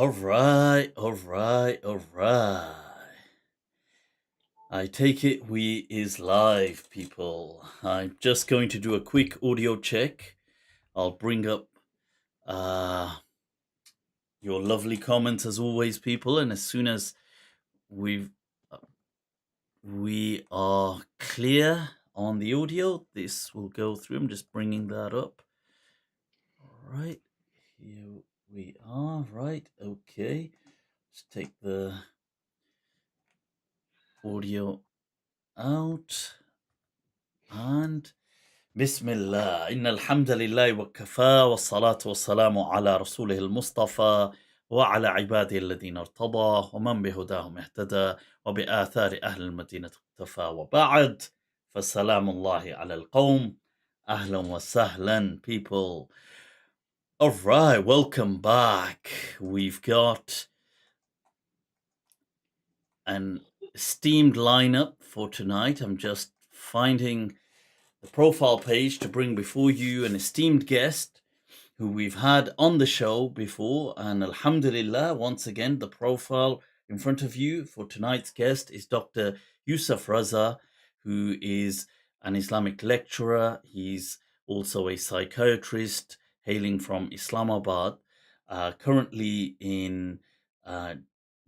All right, all right, all right. I take it we is live, people. I'm just going to do a quick audio check. I'll bring up your lovely comments as always, people, and as soon as we are clear on the audio, this will go through. I'm just bringing that up. All right, here we are. Right, okay. Let's take the audio out and بسم الله إن الحمد لله وكفى والصلاة والسلام على رسوله المصطفى وعلى عباده الذين ارتضى ومن بهداهم اهتدى وبآثار أهل المدينة اقتفى وبعد فالسلام الله على القوم أهلا وسهلا people. All right, welcome back. We've got an esteemed lineup for tonight. I'm just finding the profile page to bring before you an esteemed guest who we've had on the show before. And alhamdulillah, once again, the profile in front of you for tonight's guest is Dr. Yousuf Raza, who is an Islamic lecturer. He's also a psychiatrist hailing from Islamabad, currently in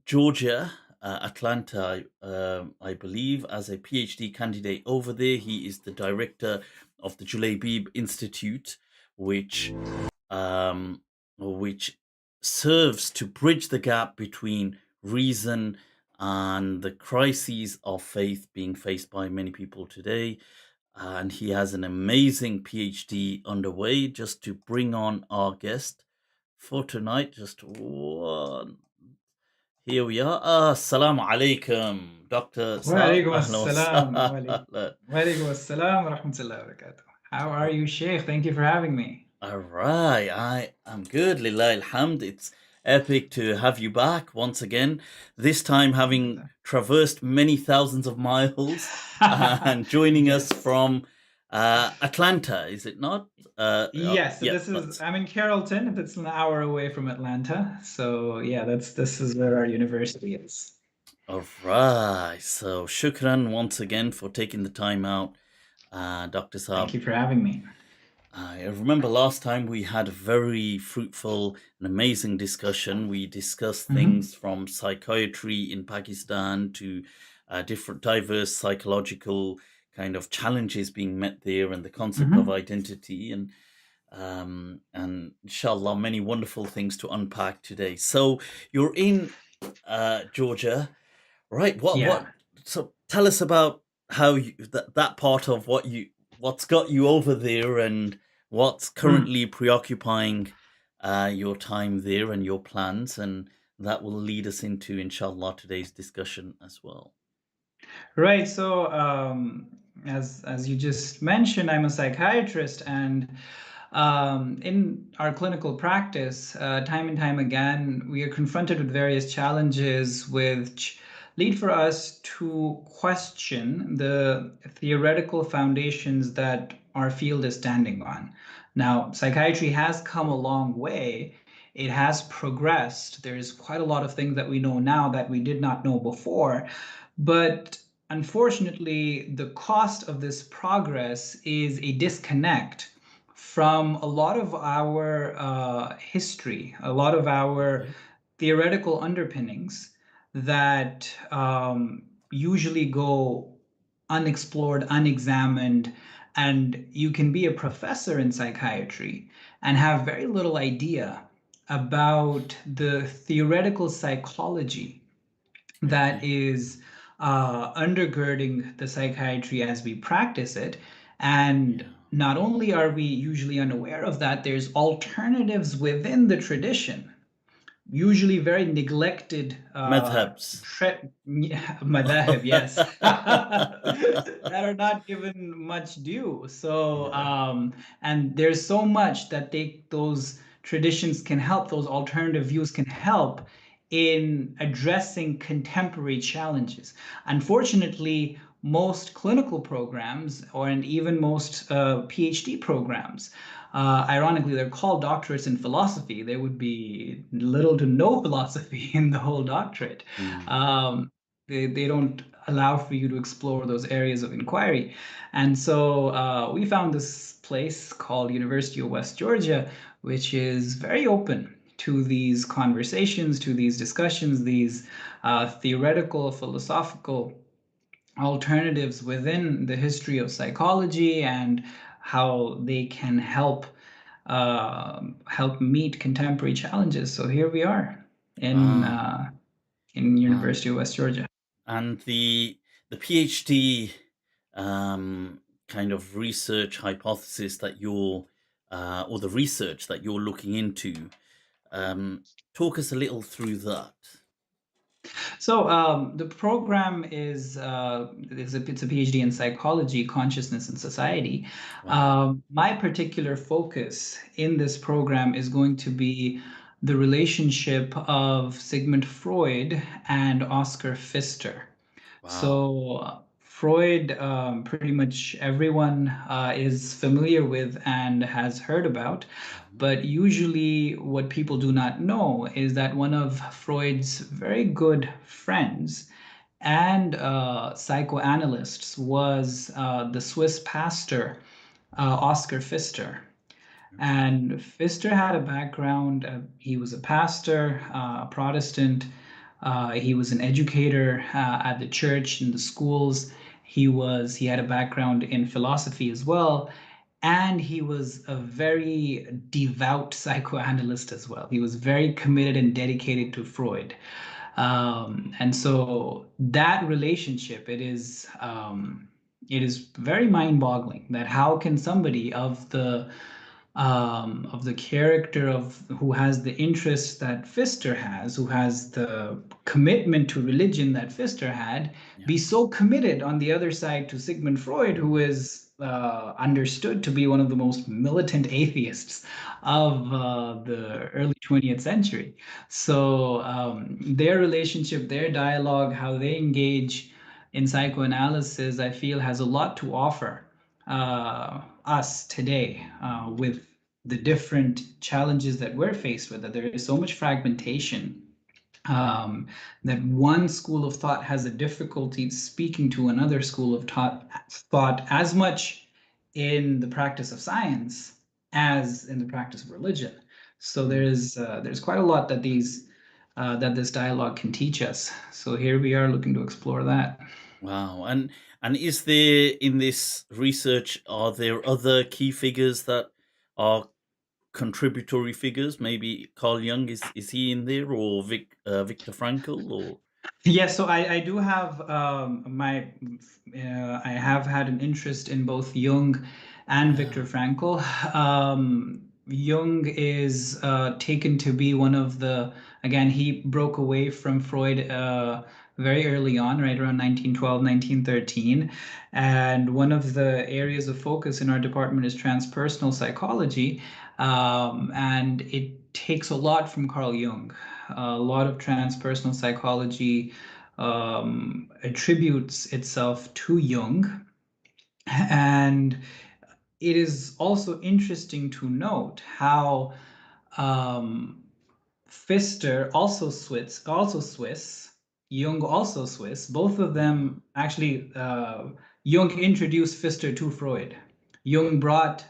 Georgia, Atlanta, I believe, as a PhD candidate over there. He is the director of the Julaybib Institute, which serves to bridge the gap between reason and the crises of faith being faced by many people today. And he has an amazing PhD underway. Just to bring on our guest for tonight, just one. Here we are. Assalamu alaikum, Dr. Saad. Walaikum Ahlan wa assalam. sahlan. Walaikum assalam wa rahmatullahi wa barakatuh. How are you, Sheikh? Thank you for having me. All right, I am good, Lillahi alhamd. It's epic to have you back once again, this time having traversed many thousands of miles and joining us from Atlanta, is it not? Yes, so Yeah, I'm in Carrollton. That's an hour away from Atlanta. So yeah, this is where our university is. all right. So shukran once again for taking the time out, Dr. Saab. Thank you for having me. I remember last time we had a very fruitful and amazing discussion. We discussed things from psychiatry in Pakistan to different diverse psychological kind of challenges being met there and the concept of identity and inshallah many wonderful things to unpack today. So you're in Georgia, right? So tell us about how that part of what's got you over there and what's currently preoccupying your time there and your plans, and that will lead us into, inshallah, today's discussion as well. Right. So as you just mentioned, I'm a psychiatrist, and in our clinical practice, time and time again, we are confronted with various challenges which lead for us to question the theoretical foundations that our field is standing on. Now, psychiatry has come a long way. It has progressed. There's quite a lot of things that we know now that we did not know before. But unfortunately, the cost of this progress is a disconnect from a lot of our history, a lot of our theoretical underpinnings that usually go unexplored, unexamined, and you can be a professor in psychiatry and have very little idea about the theoretical psychology that is undergirding the psychiatry as we practice it. And not only are we usually unaware of that, there's alternatives within the tradition, usually very neglected Madhabs. madhab, yes, that are not given much due. So and there's so much that those traditions can help, those alternative views can help in addressing contemporary challenges. Unfortunately, most clinical programs and even most PhD programs. Ironically, they're called doctorates in philosophy. There would be little to no philosophy in the whole doctorate. Um, they don't allow for you to explore those areas of inquiry. And so we found this place called University of West Georgia, which is very open to these conversations, to these discussions, these theoretical, philosophical alternatives within the history of psychology and how they can help meet contemporary challenges. So here we are in University of West Georgia. And the PhD kind of research hypothesis that you're or the research that you're looking into, talk us a little through that. So the program is it's a PhD in psychology, consciousness, and society. Wow. My particular focus in this program is going to be the relationship of Sigmund Freud and Oscar Pfister. Wow. So Freud, pretty much everyone is familiar with and has heard about. But usually, what people do not know is that one of Freud's very good friends and psychoanalysts was the Swiss pastor Oscar Pfister. And Pfister had a background, he was a pastor, a Protestant. He was an educator at the church, in the schools. He had a background in philosophy as well. And he was a very devout psychoanalyst as well. He was very committed and dedicated to Freud. And so that relationship, it is very mind-boggling that how can somebody of the character of who has the interests that Pfister has, who has the commitment to religion that Pfister had, be so committed on the other side to Sigmund Freud, who is understood to be one of the most militant atheists of the early 20th century. So their relationship, their dialogue, how they engage in psychoanalysis, I feel has a lot to offer us today with the different challenges that we're faced with, that there is so much fragmentation, that one school of thought has a difficulty speaking to another school of thought as much in the practice of science as in the practice of religion. So there's quite a lot that this dialogue can teach us. So here we are looking to explore that. Wow. And is there, in this research, are there other key figures that are contributory figures? Maybe Carl Jung, is he in there, or Viktor Frankl, or? Yes, so I do have I have had an interest in both Jung and Viktor Frankl. Jung is taken to be one of the, again, he broke away from Freud very early on, right around 1912, 1913. And one of the areas of focus in our department is transpersonal psychology. And it takes a lot from Carl Jung. A lot of transpersonal psychology attributes itself to Jung. And it is also interesting to note how Pfister, also Swiss, Jung, also Swiss, both of them actually, Jung introduced Pfister to Freud. Jung brought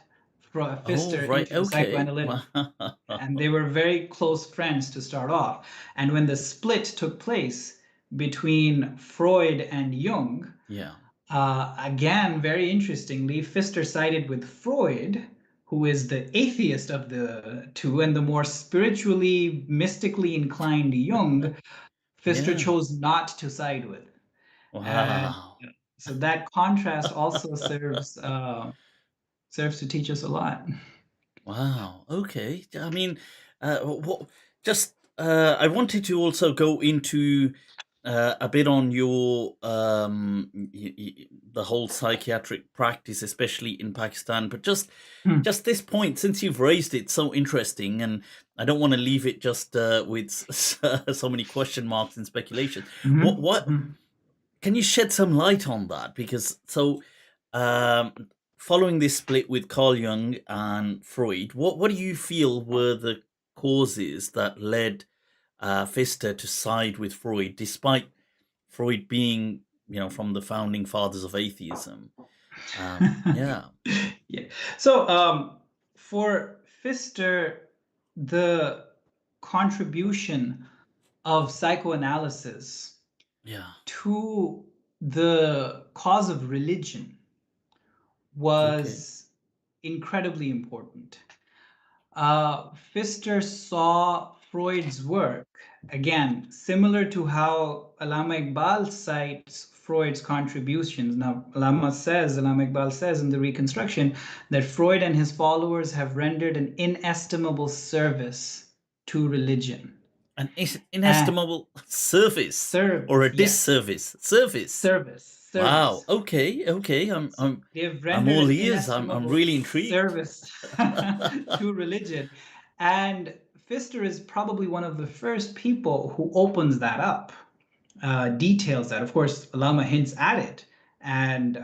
Oh, Pfister right. into the Okay. psychoanalytic, Wow. and they were very close friends to start off. And when the split took place between Freud and Jung, Yeah. again, very interestingly, Pfister sided with Freud, who is the atheist of the two, and the more spiritually, mystically inclined Jung, Pfister Yeah. chose not to side with. And Wow. so that contrast also serves to teach us a lot. Wow. Okay. I mean, what? Just I wanted to also go into a bit on your the whole psychiatric practice, especially in Pakistan. But Hmm. just this point, since you've raised it, so interesting, and I don't want to leave it just with so many question marks and speculation. Mhm. What Mhm. Can you shed some light on that? Because um, following this split with Carl Jung and Freud, what do you feel were the causes that led Fister to side with Freud, despite Freud being, from the founding fathers of atheism? Yeah. Yeah. So for Fister, the contribution of psychoanalysis Yeah. to the cause of religion Okay. was incredibly important. Fister saw Freud's work, again, similar to how Allama Iqbal cites Freud's contributions. Now, Allama Iqbal says in the Reconstruction that Freud and his followers have rendered an inestimable service to religion. An And inestimable service or service, a yes, disservice? Service. Wow. service. Okay. Okay. So they've I'm rendered all an ears. I'm inestimable really intrigued. service to religion. And Pfister is probably one of the first people who opens that up, details that. Of course, Allama hints at it. And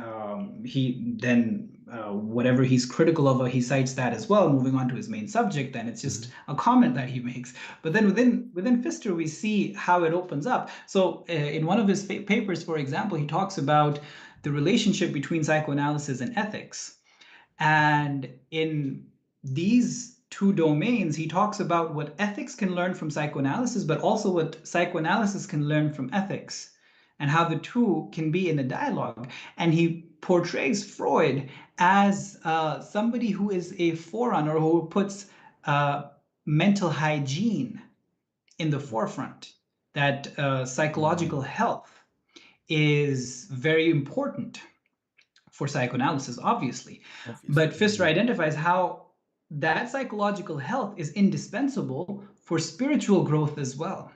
he then, whatever he's critical of, he cites that as well. Moving on to his main subject, then it's just a comment that he makes. But then within Pfister, we see how it opens up. So in one of his papers, for example, he talks about the relationship between psychoanalysis and ethics. And in these two domains, he talks about what ethics can learn from psychoanalysis, but also what psychoanalysis can learn from ethics, and how the two can be in a dialogue. And he portrays Freud as somebody who is a forerunner, who puts mental hygiene in the forefront, that psychological health is very important for psychoanalysis, obviously. But Pfister identifies how that psychological health is indispensable for spiritual growth as well.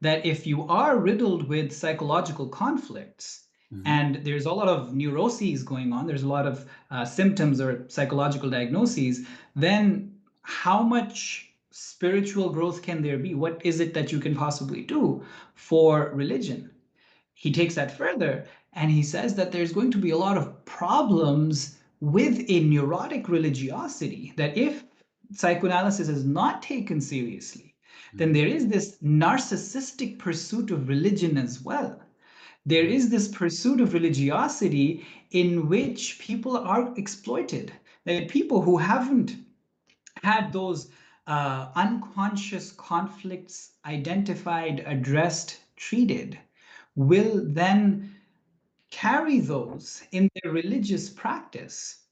That if you are riddled with psychological conflicts, and there's a lot of neuroses going on, there's a lot of symptoms or psychological diagnoses, then how much spiritual growth can there be? What is it that you can possibly do for religion? He takes that further and he says that there's going to be a lot of problems with a neurotic religiosity, that if psychoanalysis is not taken seriously, then there is this narcissistic pursuit of religion as well. There is this pursuit of religiosity in which people are exploited. That people who haven't had those unconscious conflicts identified, addressed, treated, will then carry those in their religious practice,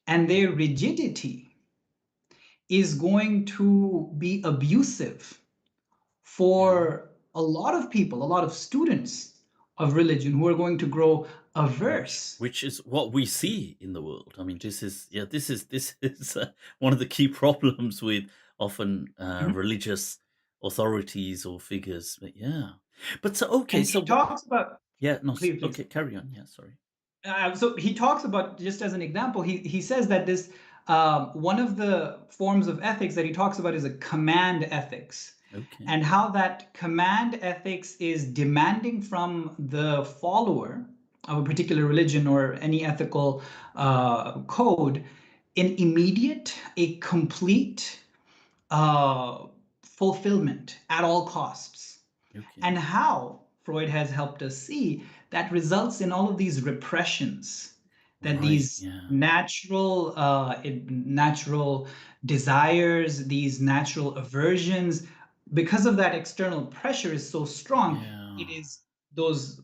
and their rigidity is going to be abusive for a lot of people, a lot of students of religion who are going to grow averse. Which is what we see in the world. I mean, this is one of the key problems with often religious authorities or figures. But And he talks about. Please. Okay, carry on. Yeah, sorry. So he talks about, just as an example, he says that this one of the forms of ethics that he talks about is a command ethics. Okay. And how that command ethics is demanding from the follower of a particular religion or any ethical code an immediate, a complete fulfillment at all costs. Okay. And how Freud has helped us see that results in all of these repressions, that these natural desires, these natural aversions, because of that external pressure is so strong, it is those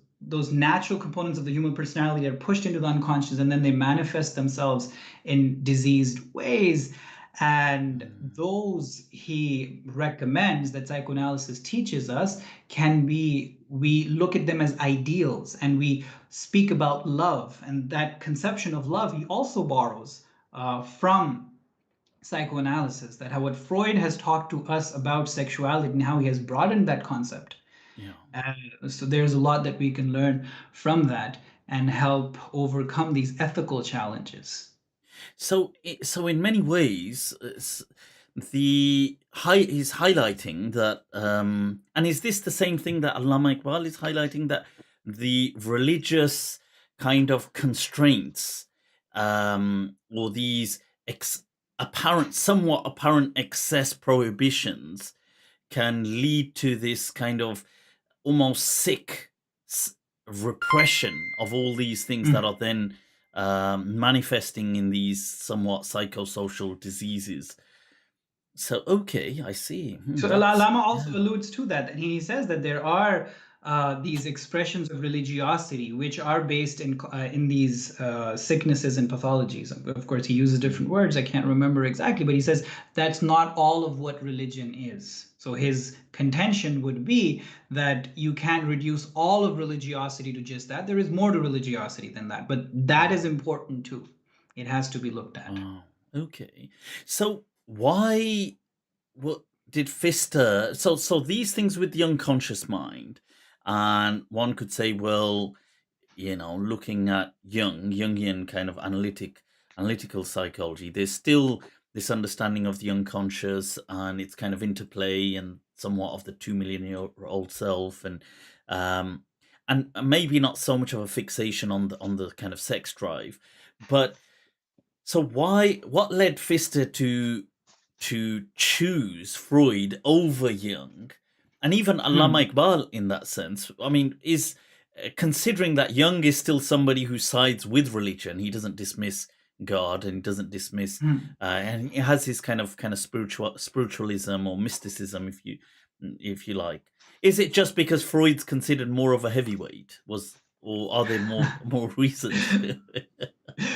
natural components of the human personality that are pushed into the unconscious, and then they manifest themselves in diseased ways. And those, he recommends, that psychoanalysis teaches us, can be, we look at them as ideals, and we speak about love. And that conception of love he also borrows from psychoanalysis, that how what Freud has talked to us about sexuality and how he has broadened that concept. So there's a lot that we can learn from that and help overcome these ethical challenges. So in many ways, he's highlighting that, and is this the same thing that Allama Iqbal is highlighting, that the religious kind of constraints, or these somewhat apparent excess prohibitions can lead to this kind of almost sick repression of all these things that are then manifesting in these somewhat psychosocial diseases. So, okay, I see. So Lama also alludes to that, and he says that there are these expressions of religiosity which are based in these sicknesses and pathologies. Of course, he uses different words. I can't remember exactly, but he says that's not all of what religion is. So his contention would be that you can't reduce all of religiosity to just that. There is more to religiosity than that, but that is important too. It has to be looked at. Oh, okay. So why? What did Fister? So these things with the unconscious mind, and one could say, well, looking at Jungian kind of analytical psychology, there's still this understanding of the unconscious and its kind of interplay and somewhat of the 2 million-year-old self, and maybe not so much of a fixation on the kind of sex drive, but so what led Fister to choose Freud over Jung, and even Allama Iqbal in that sense? I mean, is considering that Jung is still somebody who sides with religion, he doesn't dismiss God and he doesn't dismiss, and he has his kind of spiritualism or mysticism, if you like. Is it just because Freud's considered more of a heavyweight? Or are there more reasons?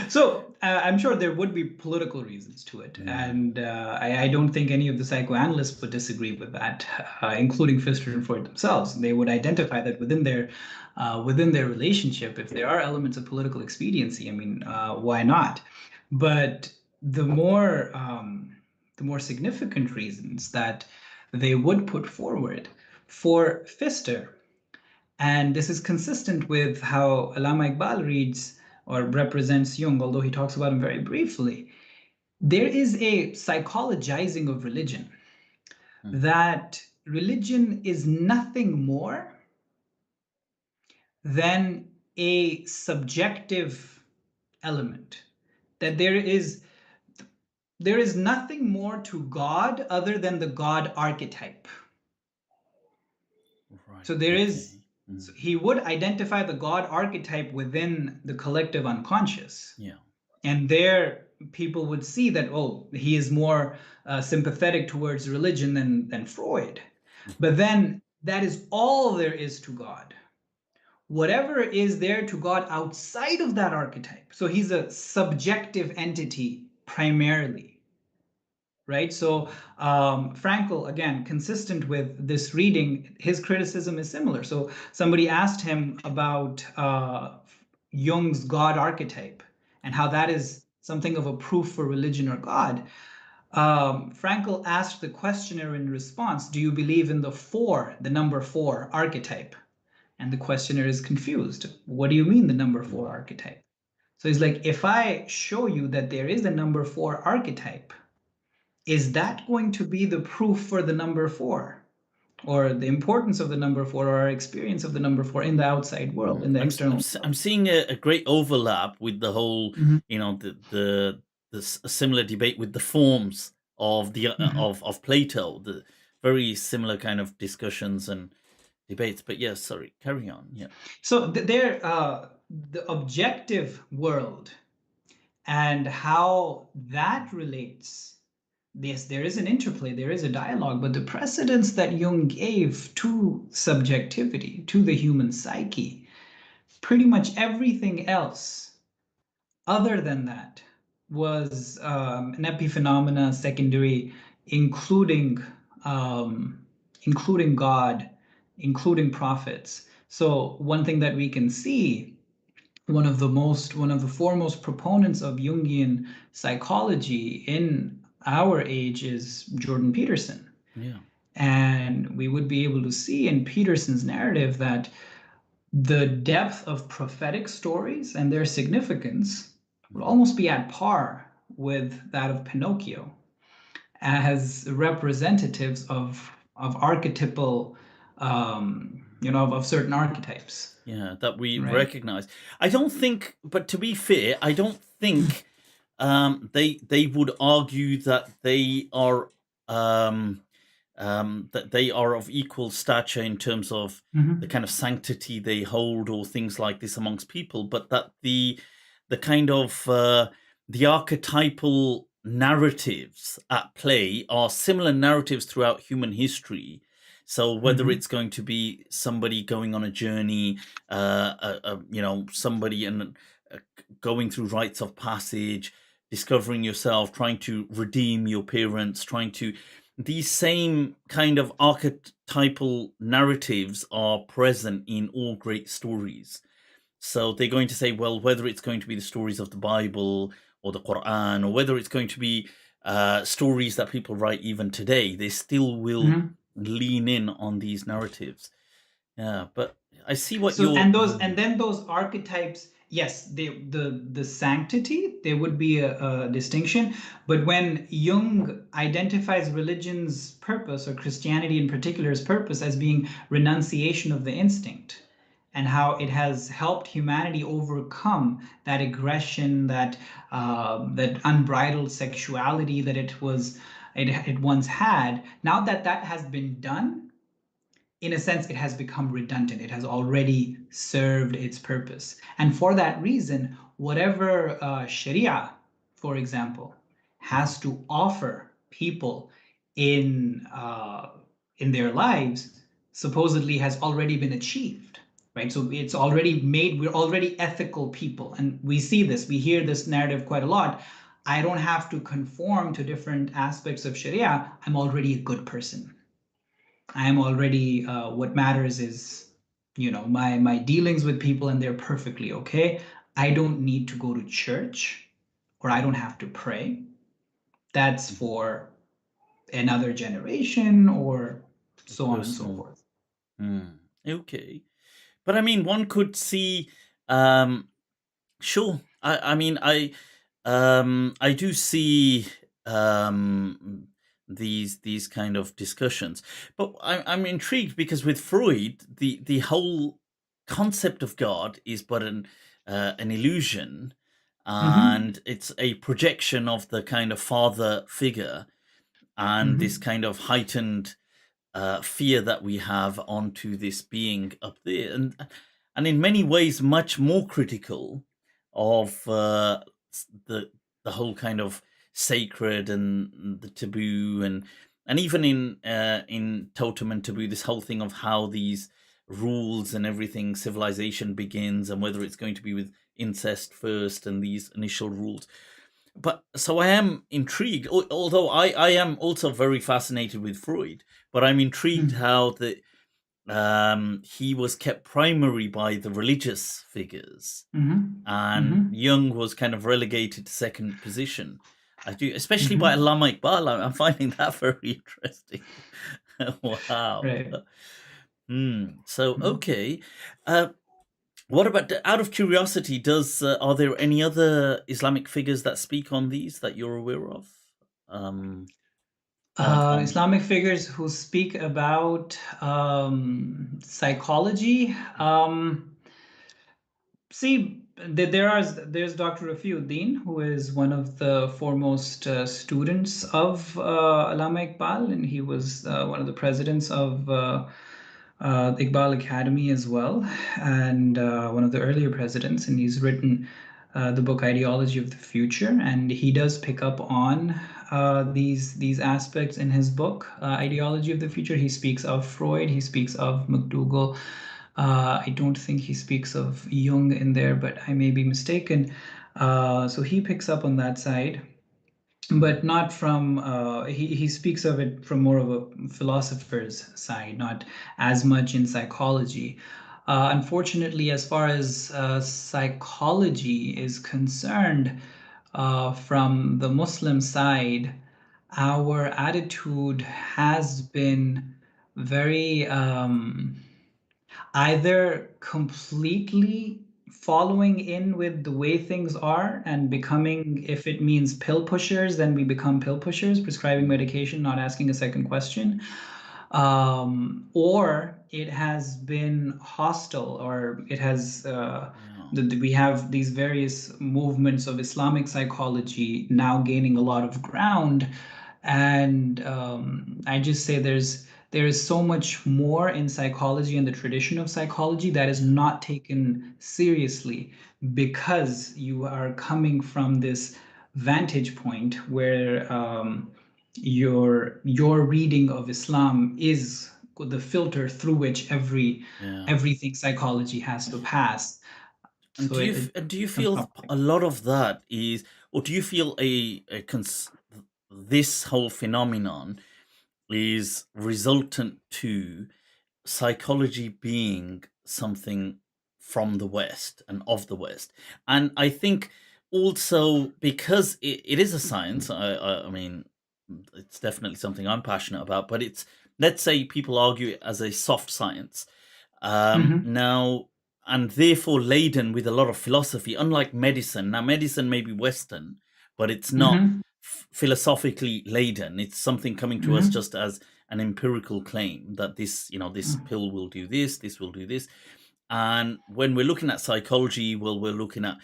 So I'm sure there would be political reasons to it, and I don't think any of the psychoanalysts would disagree with that, including Fister and Freud themselves. They would identify that within their relationship, if there are elements of political expediency, I mean, why not? But the more significant reasons that they would put forward for Fister, and this is consistent with how Allama Iqbal reads or represents Jung, although he talks about him very briefly. There is a psychologizing of religion, that religion is nothing more than a subjective element, that there is nothing more to God other than the God archetype. Right. So there is. So he would identify the God archetype within the collective unconscious. Yeah. And there people would see that, oh, he is more sympathetic towards religion than Freud. But then that is all there is to God. Whatever is there to God outside of that archetype. So he's a subjective entity primarily. Right? So Frankl, again, consistent with this reading, his criticism is similar. So somebody asked him about Jung's God archetype and how that is something of a proof for religion or God. Frankl asked the questioner in response, do you believe in the number 4 archetype? And the questioner is confused. What do you mean the number 4 archetype? So he's like, if I show you that there is a number 4 archetype, is that going to be the proof for the number 4, or the importance of the number 4, or our experience of the number 4 in the outside world, in the external world? I'm seeing a great overlap with the whole, the similar debate with the forms of the of Plato, the very similar kind of discussions and debates. But yes, sorry, carry on. Yeah. So the objective world and how that relates. Yes, there is an interplay, there is a dialogue, but the precedence that Jung gave to subjectivity, to the human psyche, pretty much everything else other than that was an epiphenomena secondary, including God, including prophets. So one thing that we can see, one of the foremost proponents of Jungian psychology in our age is Jordan Peterson. Yeah. And we would be able to see in Peterson's narrative that the depth of prophetic stories and their significance would almost be at par with that of Pinocchio as representatives of archetypal of certain archetypes. Yeah, that we Right. recognize. I don't think, but to be fair, I don't think they would argue that they are of equal stature in terms of the kind of sanctity they hold or things like this amongst people, but that the kind of the archetypal narratives at play are similar narratives throughout human history. So whether it's going to be somebody going on a journey, somebody going through rites of passage, discovering yourself, trying to redeem your parents, trying to, these same kind of archetypal narratives are present in all great stories. So they're going to say, well, whether it's going to be the stories of the Bible or the Quran, or whether it's going to be stories that people write even today, they still will lean in on these narratives. Yeah, but I see what So you're. and then those archetypes, yes, the sanctity, there would be a distinction. But when Jung identifies religion's purpose, or Christianity in particular's purpose, as being renunciation of the instinct, and how it has helped humanity overcome that aggression, that unbridled sexuality that it once had. Now that that has been done, in a sense, it has become redundant. It has already served its purpose. And for that reason, whatever Sharia, for example, has to offer people in their lives, supposedly has already been achieved. Right? So it's already made, we're already ethical people. And we see this, we hear this narrative quite a lot. I don't have to conform to different aspects of Sharia. I'm already a good person. I am already, what matters is, my dealings with people, and they're perfectly okay. I don't need to go to church, or I don't have to pray. That's for another generation, or so on and so Personal. forth. Okay. But I mean, one could see, sure. I do see these kind of discussions, but I'm intrigued because with Freud, the whole concept of God is but an illusion, and it's a projection of the kind of father figure and this kind of heightened fear that we have onto this being up there, and in many ways much more critical of the whole kind of sacred and the taboo, and even in totem and taboo, this whole thing of how these rules and everything, civilization begins, and whether it's going to be with incest first and these initial rules. But so I am intrigued, although I am also very fascinated with Freud, but I'm intrigued how he was kept primary by the religious figures, and Jung was kind of relegated to second position. I do, especially by Allama Iqbal. I'm finding that very interesting. Wow. Right. So okay. What about, out of curiosity, are there any other Islamic figures that speak on these that you're aware of? Apart from Islamic figures who speak about psychology. See, there's Dr. Rafiuddin, who is one of the foremost students of Allama Iqbal, and he was one of the presidents of Iqbal Academy as well, and one of the earlier presidents. And he's written the book Ideology of the Future, and he does pick up on these aspects in his book Ideology of the Future. He speaks of Freud, he speaks of McDougall. I don't think he speaks of Jung in there, but I may be mistaken. So he picks up on that side, but not from, he speaks of it from more of a philosopher's side, not as much in psychology. Unfortunately, as far as psychology is concerned, from the Muslim side, our attitude has been very either completely following in with the way things are and becoming, if it means pill pushers, then we become pill pushers, prescribing medication, not asking a second question. or it has been hostile, or it has we have these various movements of Islamic psychology now gaining a lot of ground. And I just say there is so much more in psychology and the tradition of psychology that is not taken seriously, because you are coming from this vantage point where your reading of Islam is the filter through which everything psychology has to pass. And So it do you becomes feel complicated. a lot of that is, or do you feel this whole phenomenon is resultant to psychology being something from the West and of the West? And I think also because it is a science, I mean, it's definitely something I'm passionate about, but it's, let's say people argue it as a soft science. Mhm, Now, and therefore laden with a lot of philosophy, unlike medicine. Now, medicine may be Western, but it's not mhm, philosophically laden. It's something coming to us mhm, just as an empirical claim that this, this mhm, pill will do this will do this. And when we're looking at psychology, well, we're looking at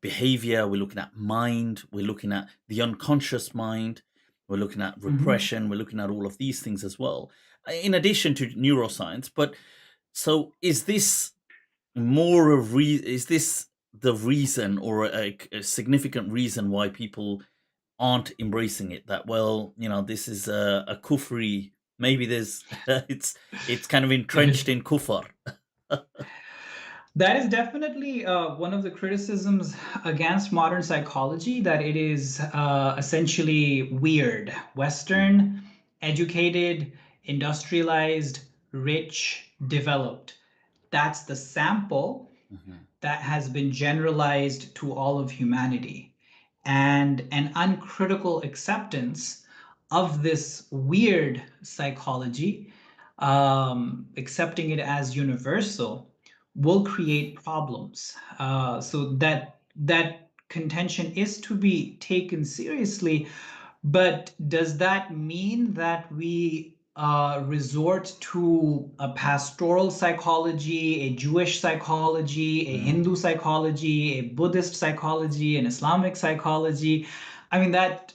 behavior, we're looking at mind, we're looking at the unconscious mind, we're looking at mhm. repression, we're looking at all of these things as well, in addition to neuroscience. But so is this is this the reason, or a significant reason why people aren't embracing it? That, well, this is a kufri. Maybe there's it's kind of entrenched in kufr. That is definitely one of the criticisms against modern psychology, that it is essentially weird, Western, educated, industrialized, rich, developed. That's the sample Mhm. that has been generalized to all of humanity. And an uncritical acceptance of this weird psychology, accepting it as universal, will create problems. So that contention is to be taken seriously, but does that mean that we resort to a pastoral psychology, a Jewish psychology, a Mm. Hindu psychology, a Buddhist psychology, an Islamic psychology? I mean, that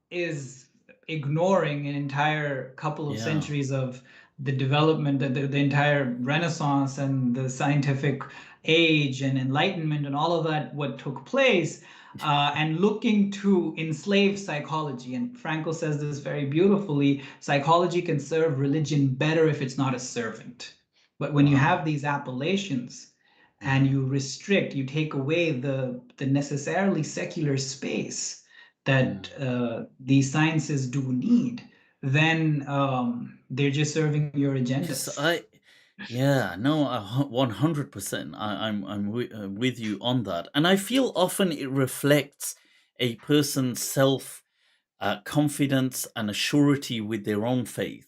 is ignoring an entire couple of Yeah. centuries of the development, the entire Renaissance and the scientific age and enlightenment and all of that, what took place, and looking to enslave psychology. And Frankel says this very beautifully: psychology can serve religion better if it's not a servant. But when you have Wow. these appellations and Mhm. you restrict, you take away the necessarily secular space that Mm. these sciences do need, then they're just serving your Because agendas. yeah, no, 100%. With you on that, and I feel often it reflects a person's self confidence and a surety with their own faith,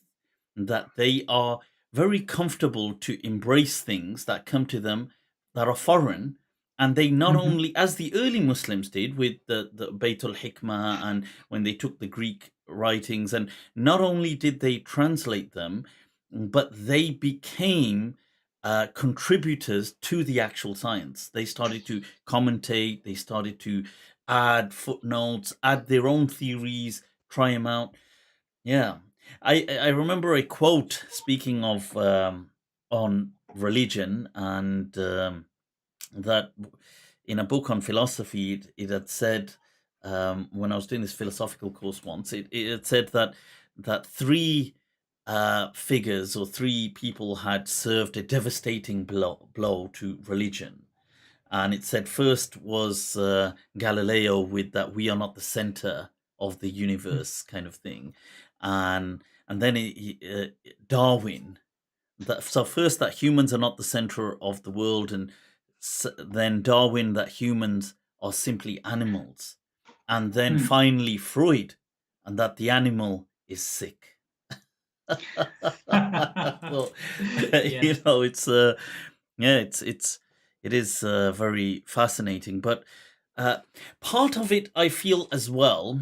that they are very comfortable to embrace things that come to them that are foreign. And they not Mhm. only, as the early Muslims did with the Beit al-Hikmah, and when they took the Greek writings, and not only did they translate them, but they became contributors to the actual science. They started to commentate, they started to add footnotes, add their own theories, try them out. Yeah, I remember a quote, speaking of on religion, and that in a book on philosophy, it had said, when I was doing this philosophical course once, it had said that three figures, or three people, had served a devastating blow to religion. And it said first was Galileo, with that we are not the center of the universe kind of thing, and then Darwin. So first, that humans are not the center of the world, and then Darwin, that humans are simply animals, and then Hmm. finally Freud, and that the animal is sick. So Yes. it's yeah, it is very fascinating. But uh, part of it, I feel as well,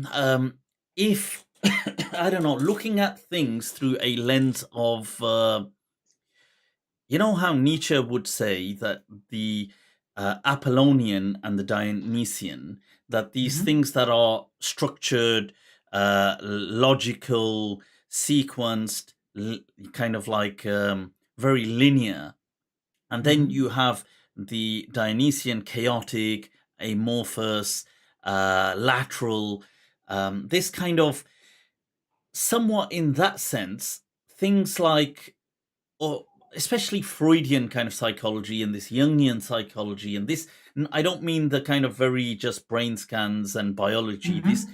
if I don't know, looking at things through a lens of, you know, how Nietzsche would say that the Apollonian and the Dionysian, that these Mhm. things that are structured, logical, sequenced, kind of like very linear. And then Mhm. you have the Dionysian chaotic, amorphous, lateral, this kind of somewhat in that sense, things like, or especially Freudian kind of psychology and this Jungian psychology, and this, I don't mean the kind of very just brain scans and biology. Mhm.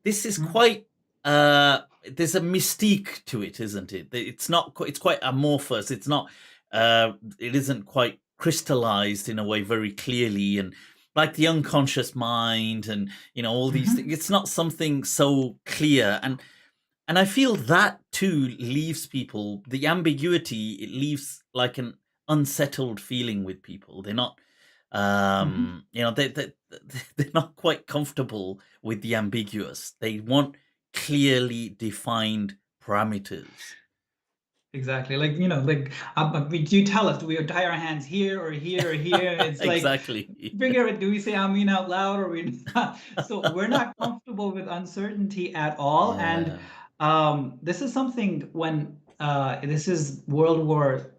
This is Mhm. quite, there's a mystique to it, isn't it? It's not, it's quite amorphous. It's not, it isn't quite crystallized in a way very clearly, and like the unconscious mind, and you know, all these things. Mhm. It's not something so clear, and I feel that too leaves people, the ambiguity, it leaves like an unsettled feeling with people. They're not, Mhm. you know, they're not quite comfortable with the ambiguous. They want clearly defined parameters. Exactly. Like, you know, like you tell us, do we tie our hands here or here or here? It's like, Exactly. figure it, do we say Amin out loud or we not? So we're not comfortable with uncertainty at all. And Yeah. this is something when this is World War,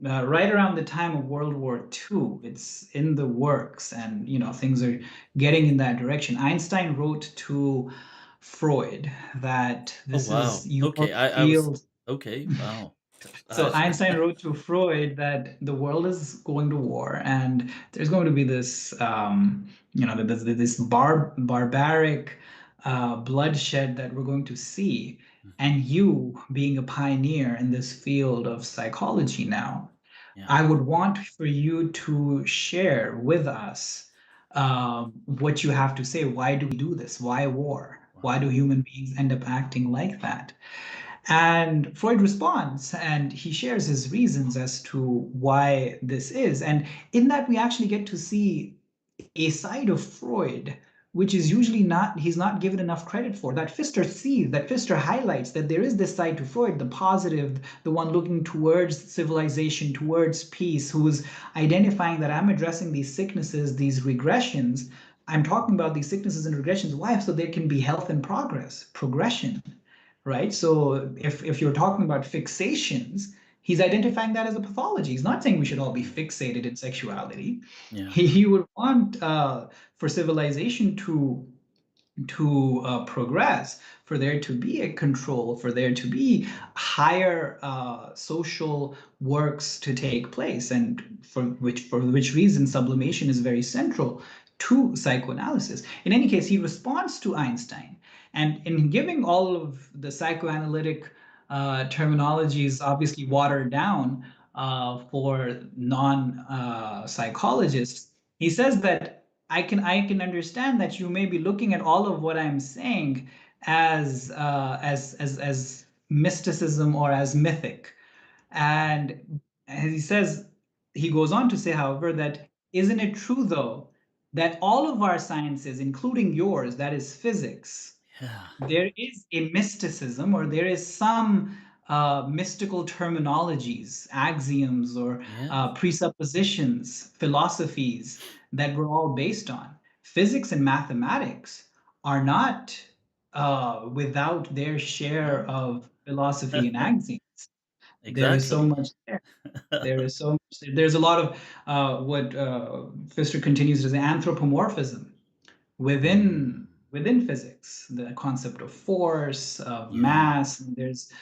right around the time of World War II. It's in the works, and you know things are getting in that direction. Einstein wrote to Freud that Oh this is wow. your Okay. I was field. okay. Wow. So I, Einstein wrote to Freud that the world is going to war, and there's going to be this, you know, this barbaric bloodshed that we're going to see. And you, being a pioneer in this field of psychology now, yeah. I would want for you to share with us what you have to say. Why do we do this? Why war? Why do Wow. human beings end up acting like that? And Freud responds and he shares his reasons as to why this is. And in that, we actually get to see a side of Freud, which is usually not, he's not given enough credit for. That Fister sees, that Fister highlights that there is this side to Freud, the positive, the one looking towards civilization, towards peace, who's identifying that I'm addressing these sicknesses, these regressions. I'm talking about these sicknesses and regressions. Why? So there can be health and progression, right? So if you're talking about fixations, he's identifying that as a pathology. He's not saying we should all be fixated in sexuality. Yeah. He would want for civilization to progress, for there to be a control, for there to be higher social works to take place, and for which reason sublimation is very central to psychoanalysis. In any case, he responds to Einstein, and in giving all of the psychoanalytic terminologies, obviously watered down for non psychologists, he says that I can understand that you may be looking at all of what I'm saying as mysticism or as mythic. And as he says, he goes on to say, however, that isn't it true though that all of our sciences, including yours, that is physics, Yeah. there is a mysticism or there is some mystical terminologies, axioms, or Yeah. presuppositions, philosophies that we're all based on. Physics and mathematics are not without their share No. of philosophy and axioms. There is so Exactly. much there. There is so much. There's a lot of what Pfister continues to say, anthropomorphism Mm, within physics, the concept of force, of yeah. mass. There's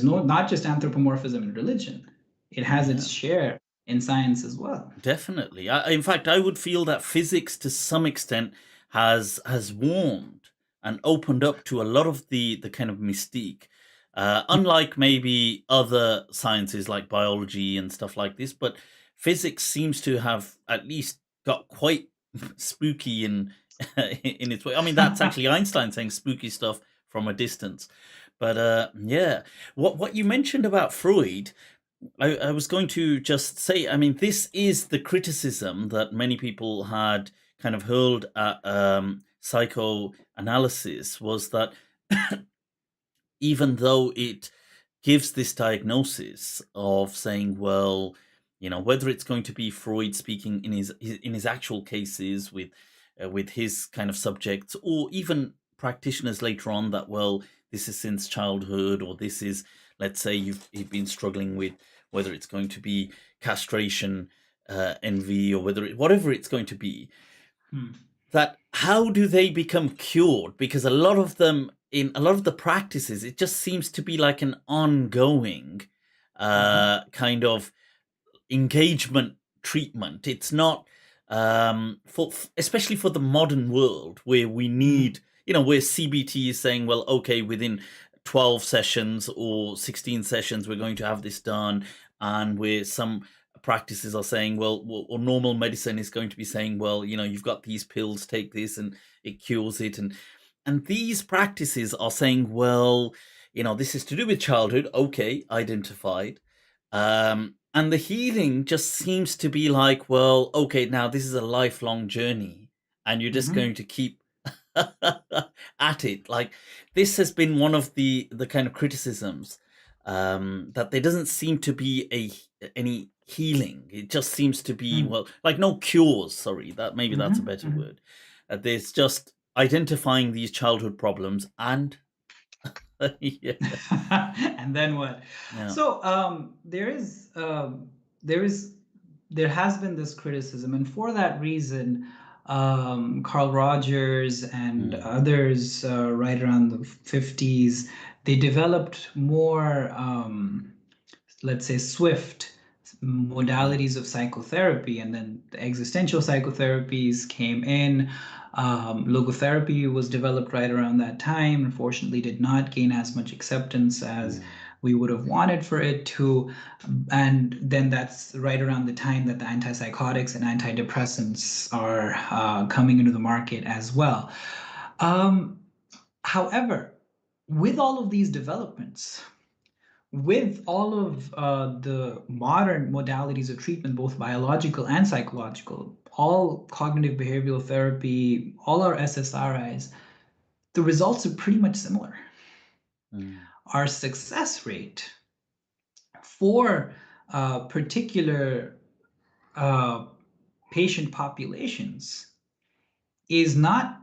no, not just anthropomorphism in religion, it has its Yeah. share in science as well. Definitely. In fact, I would feel that physics, to some extent, has warmed and opened up to a lot of the kind of mystique. Unlike maybe other sciences like biology and stuff like this, but physics seems to have at least got quite spooky in in its way. I mean, that's actually Einstein saying spooky stuff from a distance. But yeah, what you mentioned about Freud, I was going to just say, I mean, this is the criticism that many people had kind of hurled at psychoanalysis, was that even though it gives this diagnosis of saying, well, whether it's going to be Freud speaking in his actual cases with his kind of subjects, or even practitioners later on that, well, this is since childhood, or this is, let's say you've been struggling with whether it's going to be castration, envy, or whatever it's going to be. That how do they become cured? Because a lot of them, in a lot of the practices, it just seems to be like an ongoing kind of engagement treatment. It's not especially for the modern world where we need, where CBT is saying, well, okay, within 12 sessions or 16 sessions, we're going to have this done. And where some practices are saying, well, or normal medicine is going to be saying, well, you've got these pills, take this and it cures it. And these practices are saying, well, this is to do with childhood. Okay, identified. And the healing just seems to be like, well, okay, now this is a lifelong journey and you're just going to keep at it. Like, this has been one of the kind of criticisms, that there doesn't seem to be any healing. It just seems to be, well, like no cures. Sorry, that's a better word. There's just identifying these childhood problems and yeah. And then what? Yeah. So there has been this criticism, and for that reason, Carl Rogers and others right around the 50s, they developed more, let's say, swift modalities of psychotherapy, and then the existential psychotherapies came in. Logotherapy was developed right around that time. Unfortunately, did not gain as much acceptance as we would have wanted for it to. And then that's right around the time that the antipsychotics and antidepressants are coming into the market as well. However, with all of these developments, with all of the modern modalities of treatment, both biological and psychological, all cognitive behavioral therapy, all our SSRIs, the results are pretty much similar. Our success rate for particular patient populations is not,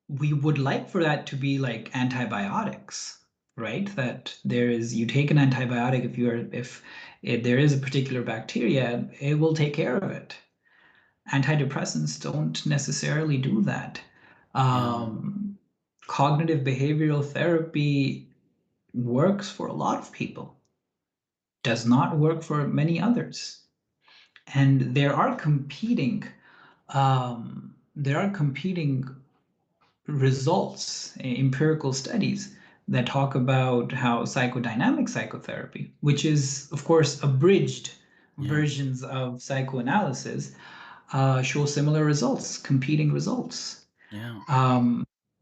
we would like for that to be like antibiotics, right? That you take an antibiotic if there is a particular bacteria, it will take care of it. Antidepressants don't necessarily do that. Cognitive behavioral therapy works for a lot of people, does not work for many others. And there are competing results, empirical studies that talk about how psychodynamic psychotherapy, which is, of course, abridged versions of psychoanalysis, show similar results, competing results.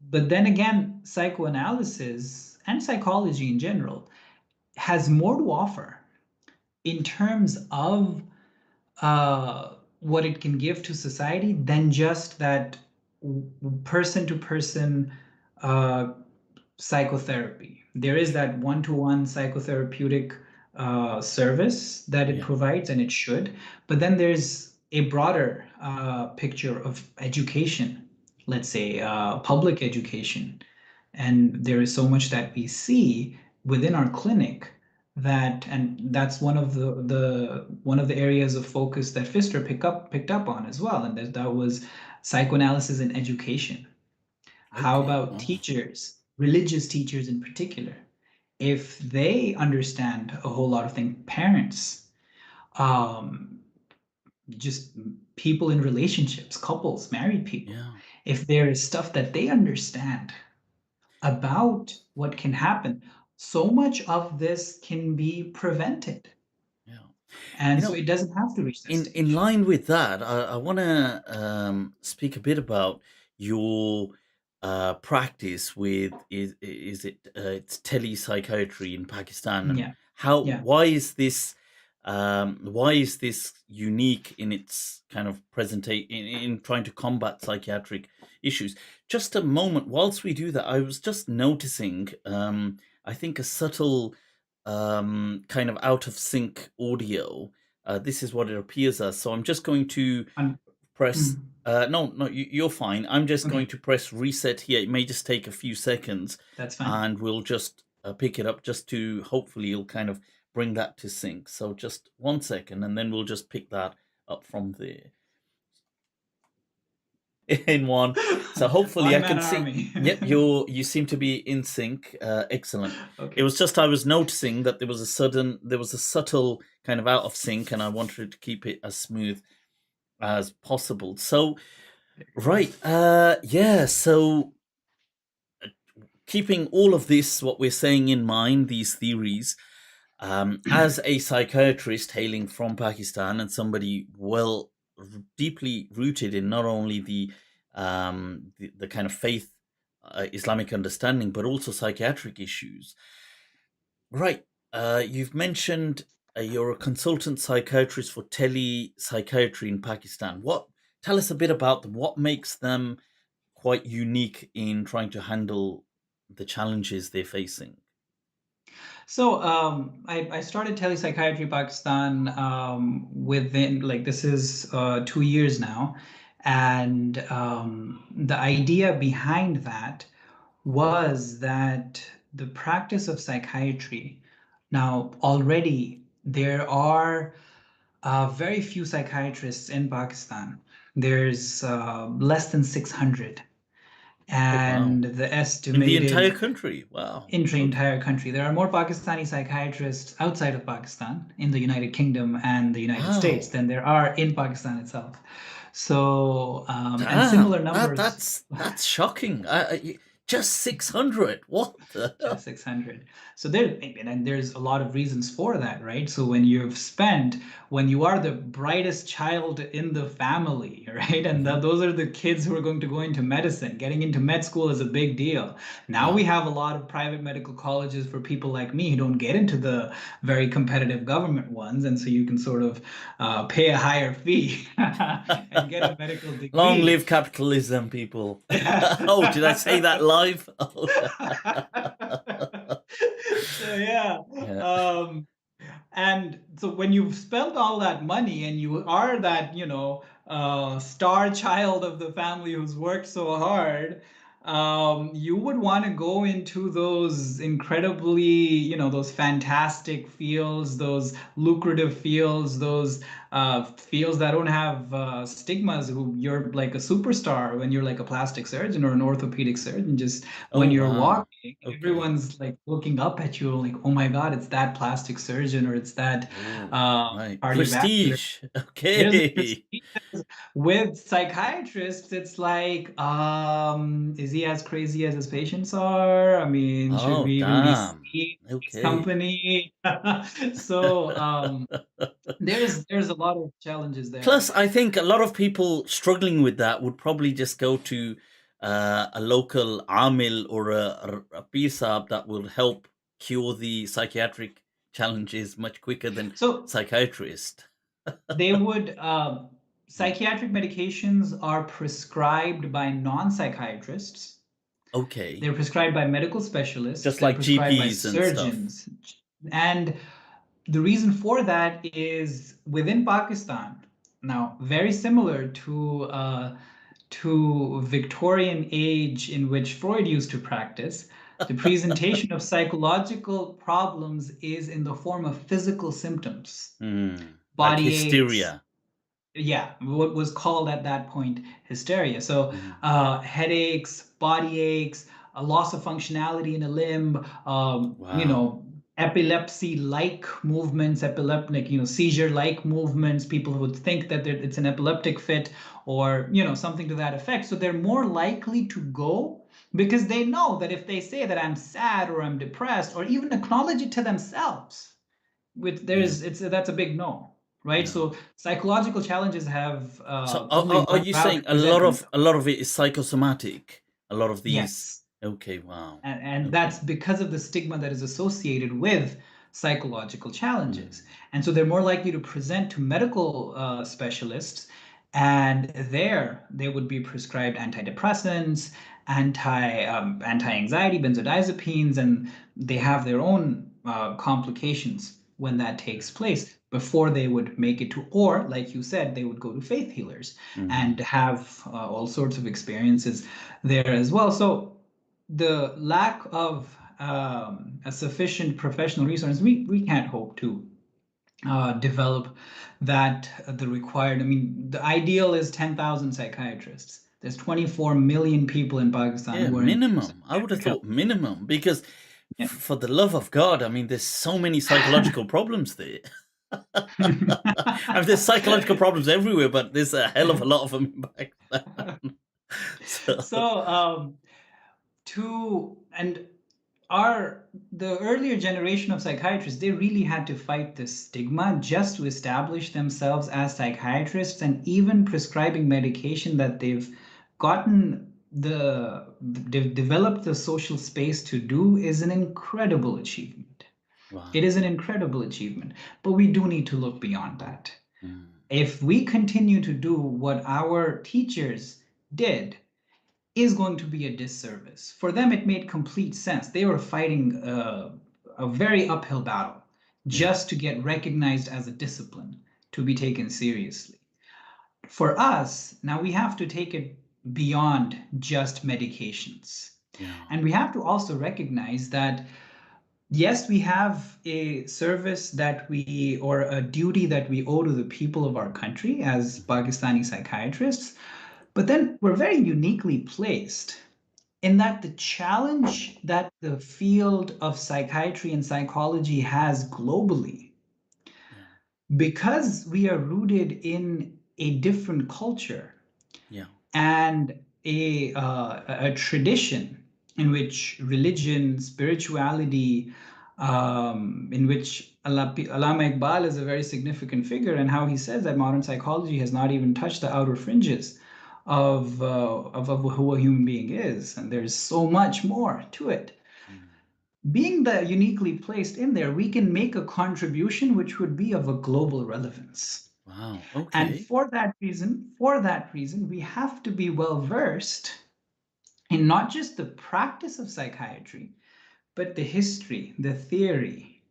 But then again, psychoanalysis and psychology in general has more to offer in terms of what it can give to society than just that person-to-person psychotherapy. There is that one-to-one psychotherapeutic service that it provides, and it should. But then there's a broader picture of education, let's say public education. And there is so much that we see within our clinic and that's one of the areas of focus that Fister picked up on as well, and that was psychoanalysis in education. How about teachers, religious teachers in particular? If they understand a whole lot of things, parents, just people in relationships, couples, married people, if there is stuff that they understand about what can happen, so much of this can be prevented. And so it doesn't have to reach that stage. In line with that, I want to speak a bit about your practice with it's telepsychiatry in Pakistan, and why is this unique in its kind of presentation in trying to combat psychiatric issues? Just a moment, whilst we do that, I was just noticing I think, a subtle kind of out of sync audio. This is what it appears as. So I'm just going to press. No, you're fine. I'm just going to press reset here. It may just take a few seconds. That's fine. And we'll just pick it up just to hopefully you'll kind of bring that to sync. So just 1 second, and then we'll just pick that up from there. In one. So hopefully I can see. Yep, you seem to be in sync. Excellent. Okay. It was just I was noticing that there was a subtle kind of out of sync, and I wanted to keep it as smooth as possible. So right, yeah. So keeping all of this, what we're saying in mind, these theories, as a psychiatrist hailing from Pakistan and somebody deeply rooted in not only the kind of faith Islamic understanding, but also psychiatric issues. Right. You've mentioned you're a consultant psychiatrist for TelePsychiatry in Pakistan. Tell us a bit about them. What makes them quite unique in trying to handle the challenges they're facing? So I started TelePsychiatry Pakistan within, like, this is 2 years now. And the idea behind that was that the practice of psychiatry, now already there are very few psychiatrists in Pakistan. There's less than 600. And wow. the estimated in the entire country. Wow. In the entire country. There are more Pakistani psychiatrists outside of Pakistan, in the United Kingdom and the United States, than there are in Pakistan itself. So and similar numbers. That's shocking. Just 600. What? Just 600. So there's a lot of reasons for that, right? So when you are the brightest child in the family, right? And those are the kids who are going to go into medicine. Getting into med school is a big deal. Now we have a lot of private medical colleges for people like me who don't get into the very competitive government ones. And so you can sort of pay a higher fee and get a medical degree. Long live capitalism, people. Oh, did I say that live? Oh. So yeah. And so when you've spent all that money and you are that, star child of the family who's worked so hard, you would want to go into those incredibly, those fantastic fields, those lucrative fields, those fields that don't have stigmas. Who you're like a superstar when you're like a plastic surgeon or an orthopedic surgeon. Just when you're walking, everyone's like looking up at you, like, oh my God, it's that plastic surgeon, or it's that prestige. Okay. With psychiatrists, it's like, is he as crazy as his patients are? I mean, should we even be his company? So there's a lot of challenges there. Plus, I think a lot of people struggling with that would probably just go to a local amil or a peer sahib that will help cure the psychiatric challenges much quicker than psychiatrist. They would. Psychiatric medications are prescribed by non-psychiatrists. Okay. They're prescribed by medical specialists. Just like GPs and surgeons. Stuff. And the reason for that is within Pakistan, now very similar to Victorian age in which Freud used to practice, the presentation of psychological problems is in the form of physical symptoms. Body like hysteria. Aches, yeah, what was called at that point hysteria. So headaches, body aches, a loss of functionality in a limb, epilepsy-like movements, seizure-like movements. People would think that it's an epileptic fit or, something to that effect. So they're more likely to go because they know that if they say that I'm sad or I'm depressed or even acknowledge it to themselves, that's a big no. Right, so psychological challenges have. So are you saying a lot of it is psychosomatic? A lot of these. Yes. Okay. Wow. And that's because of the stigma that is associated with psychological challenges, and so they're more likely to present to medical specialists, and there they would be prescribed antidepressants anti-anxiety, benzodiazepines, and they have their own complications when that takes place before they would make it to, or like you said, they would go to faith healers and have all sorts of experiences there as well. So the lack of a sufficient professional resource, we can't hope to develop that the required. I mean, the ideal is 10,000 psychiatrists. There's 24 million people in Pakistan Yeah, who are minimum. I would have thought minimum, because Yeah. for the love of God, I mean, there's so many psychological problems there. I mean, there's psychological problems everywhere, but there's a hell of a lot of them in Pakistan. So, the earlier generation of psychiatrists, they really had to fight this stigma just to establish themselves as psychiatrists, and even prescribing medication that they've developed the social space to do is an incredible achievement. Wow. It is an incredible achievement, but we do need to look beyond that. If we continue to do what our teachers did, is going to be a disservice. For them, it made complete sense. They were fighting a very uphill battle just to get recognized as a discipline, to be taken seriously. For us, now we have to take it beyond just medications. And we have to also recognize that, yes, we have a service or a duty that we owe to the people of our country as Pakistani psychiatrists, but then we're very uniquely placed in that the challenge that the field of psychiatry and psychology has globally, because we are rooted in a different culture and a tradition in which religion, spirituality, in which Allama Iqbal is a very significant figure, and how he says that modern psychology has not even touched the outer fringes of who a human being is, and there's so much more to it. Being that uniquely placed in there, we can make a contribution which would be of a global relevance. Wow. Okay. And for that reason, we have to be well versed in not just the practice of psychiatry, but the history, the theory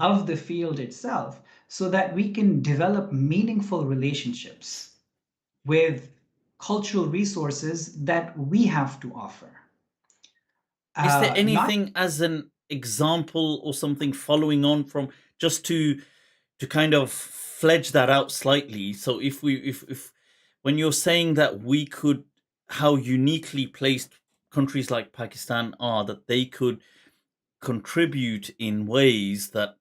of the field itself, so that we can develop meaningful relationships with cultural resources that we have to offer. Is there anything as an example or something following on from, just to kind of fledge that out slightly? So if when you're saying that we could, how uniquely placed countries like Pakistan are, that they could contribute in ways that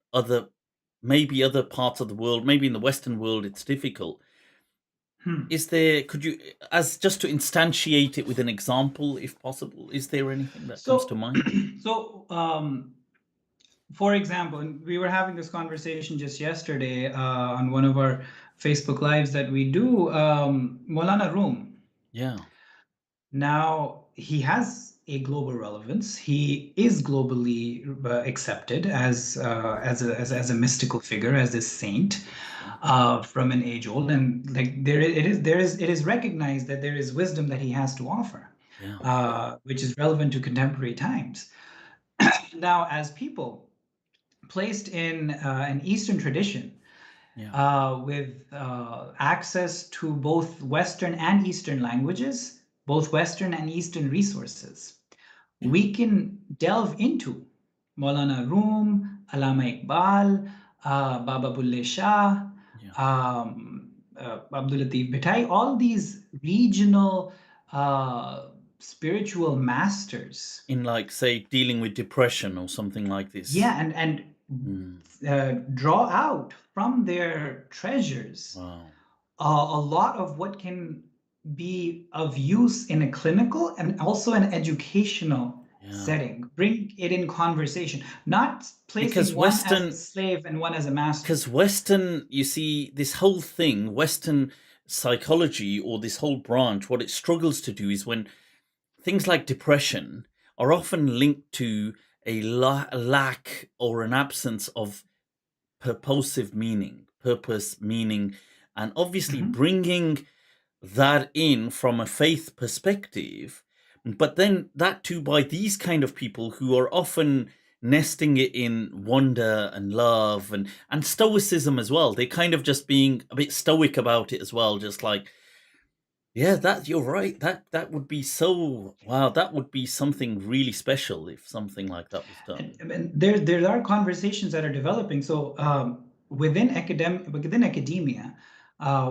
maybe other parts of the world, maybe in the Western world, it's difficult. Is there, could you, as just to instantiate it with an example, if possible, is there anything that comes to mind? So, for example, we were having this conversation just yesterday on one of our Facebook Lives that we do, Maulana Room. Yeah. Now, he has a global relevance. He is globally accepted as a mystical figure, as a saint from an age old, and like it is recognized that there is wisdom that he has to offer, which is relevant to contemporary times. Now, as people placed in an Eastern tradition, with access to both Western and Eastern languages, both Western and Eastern resources, we can delve into Maulana Room, Allama Iqbal, Baba Bulle Shah, Abdul Latif Bhai, all these regional spiritual masters. In, like, say, dealing with depression or something like this. Yeah, and draw out from their treasures a lot of what can be of use in a clinical and also an educational setting. Bring it in conversation, not placing one as a slave and one as a master. Because Western, you see, this whole thing, Western psychology, or this whole branch, what it struggles to do is, when things like depression are often linked to a lack or an absence of purposive meaning, and obviously bringing that in from a faith perspective but then that too by these kind of people who are often nesting it in wonder and love and stoicism as well. They kind of just being a bit stoic about it as well, just like, yeah, that you're right. That would be so wow. That would be something really special if something like that was done. And there are conversations that are developing. So within academia,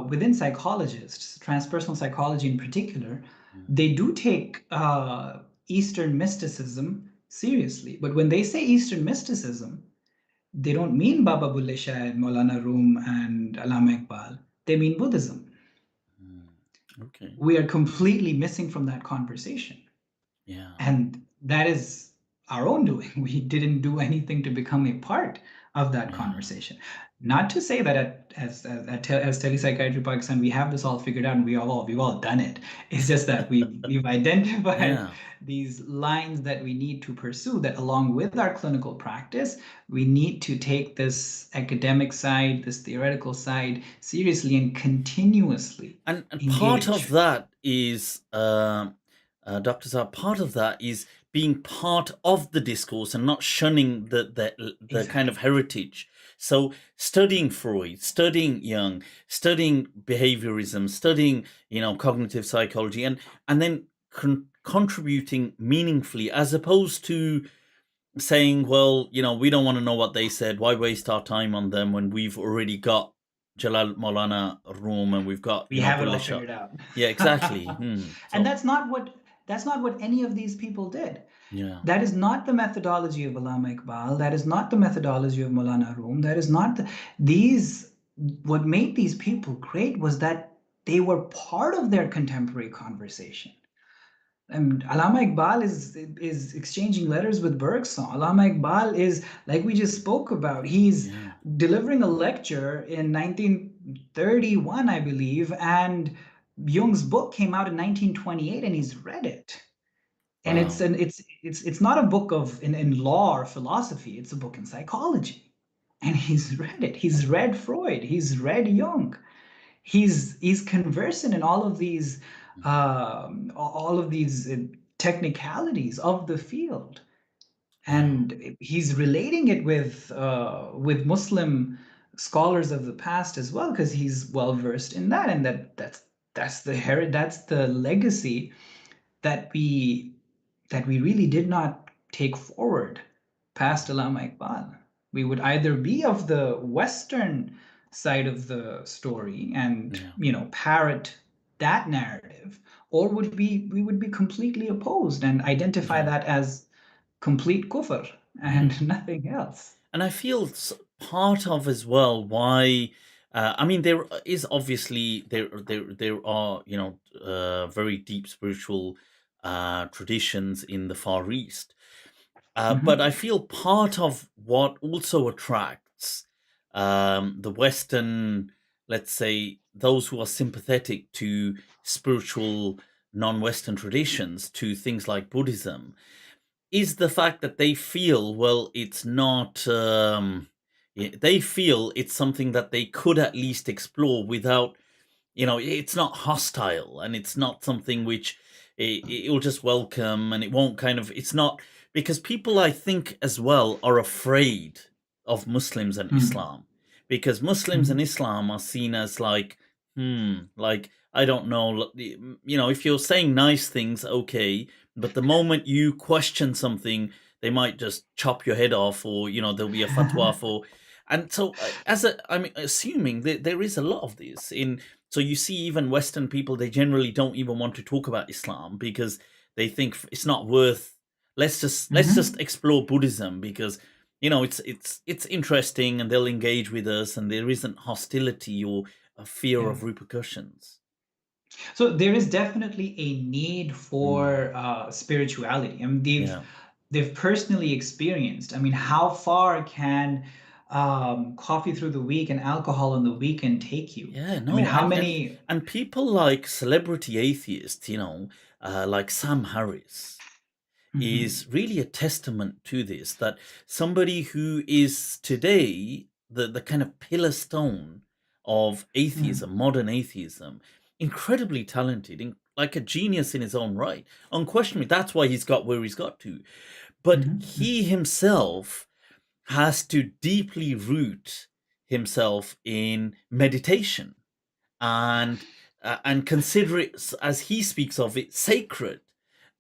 within psychologists, transpersonal psychology in particular, Mm. they do take Eastern mysticism seriously. But when they say Eastern mysticism, they don't mean Baba Bulle Shah and Maulana Rum and Allama Iqbal. They mean Buddhism. Mm. Okay. We are completely missing from that conversation. Yeah. And that is our own doing. We didn't do anything to become a part of that Yeah. conversation. Not to say that as TelePsychiatry Pakistan, we have this all figured out and we've all done it. It's just that we've identified Yeah. these lines that we need to pursue, that along with our clinical practice, we need to take this academic side, this theoretical side seriously and continuously And part of engage. that is, Dr. Saab, part of that is being part of the discourse and not shunning the kind of Exactly. heritage. So studying Freud, studying Jung, studying behaviorism, studying cognitive psychology, and then contributing meaningfully, as opposed to saying, well, we don't want to know what they said. Why waste our time on them when we've already got Jalal Maulana Rum and we've got, We have it all Bulleh Shah. figured out. Yeah, exactly. And So, that's not what any of these people did. yeah, That is not the methodology of Allama Iqbal. That is not the methodology of Maulana Rum. That is not these. What made these people great was that they were part of their contemporary conversation. And Allama Iqbal is exchanging letters with Bergson. Allama Iqbal is, like we just spoke about, he's yeah. delivering a lecture in 1931, I believe, and Jung's book came out in 1928, and he's read it. And Wow. it's not a book in law or philosophy. It's a book in psychology, and he's read it. He's read Freud. He's read Jung. He's conversant in all of these technicalities of the field, Yeah, and he's relating it with Muslim scholars of the past as well, because he's well versed in that, and that's the legacy that we really did not take forward past Allama Iqbal. We would either be of the Western side of the story and yeah, parrot that narrative, or we would be completely opposed and identify yeah, that as complete kufr yeah. and nothing else. And I feel part of as well why. I mean, there is obviously there are very deep spiritual traditions in the Far East. But Mhm. I feel part of what also attracts the Western, let's say, those who are sympathetic to spiritual non-Western traditions, to things like Buddhism, is the fact that they feel, well, it's not. They feel it's something that they could at least explore without, it's not hostile and it's not something which it'll just welcome, and it won't kind of, it's not, because people I think as well are afraid of Muslims and Mhm. Islam, because Muslims and Mhm. Islam are seen as like, like, I don't know, if you're saying nice things, okay, but the moment you question something, they might just chop your head off, or there'll be a fatwa for. And so I'm assuming that there is a lot of this in. So you see, even Western people, they generally don't even want to talk about Islam because they think it's not worth. Let's just Mhm. explore Buddhism because it's interesting, and they'll engage with us, and there isn't hostility or a fear Yeah. of repercussions. So there is definitely a need Mm, for spirituality. I mean, they've yeah, they've personally experienced. I mean, how far can coffee through the week and alcohol on the weekend take you? yeah, I mean, no, how and and many? and people like celebrity atheists, like Sam Harris, Mhm. is really a testament to this, that somebody who is today the kind of pillar stone of Mm. atheism, modern atheism, incredibly talented, like a genius in his own right. Unquestionably, that's why he's got where he's got to. But he himself has to deeply root himself in meditation and consider it, as he speaks of it, sacred.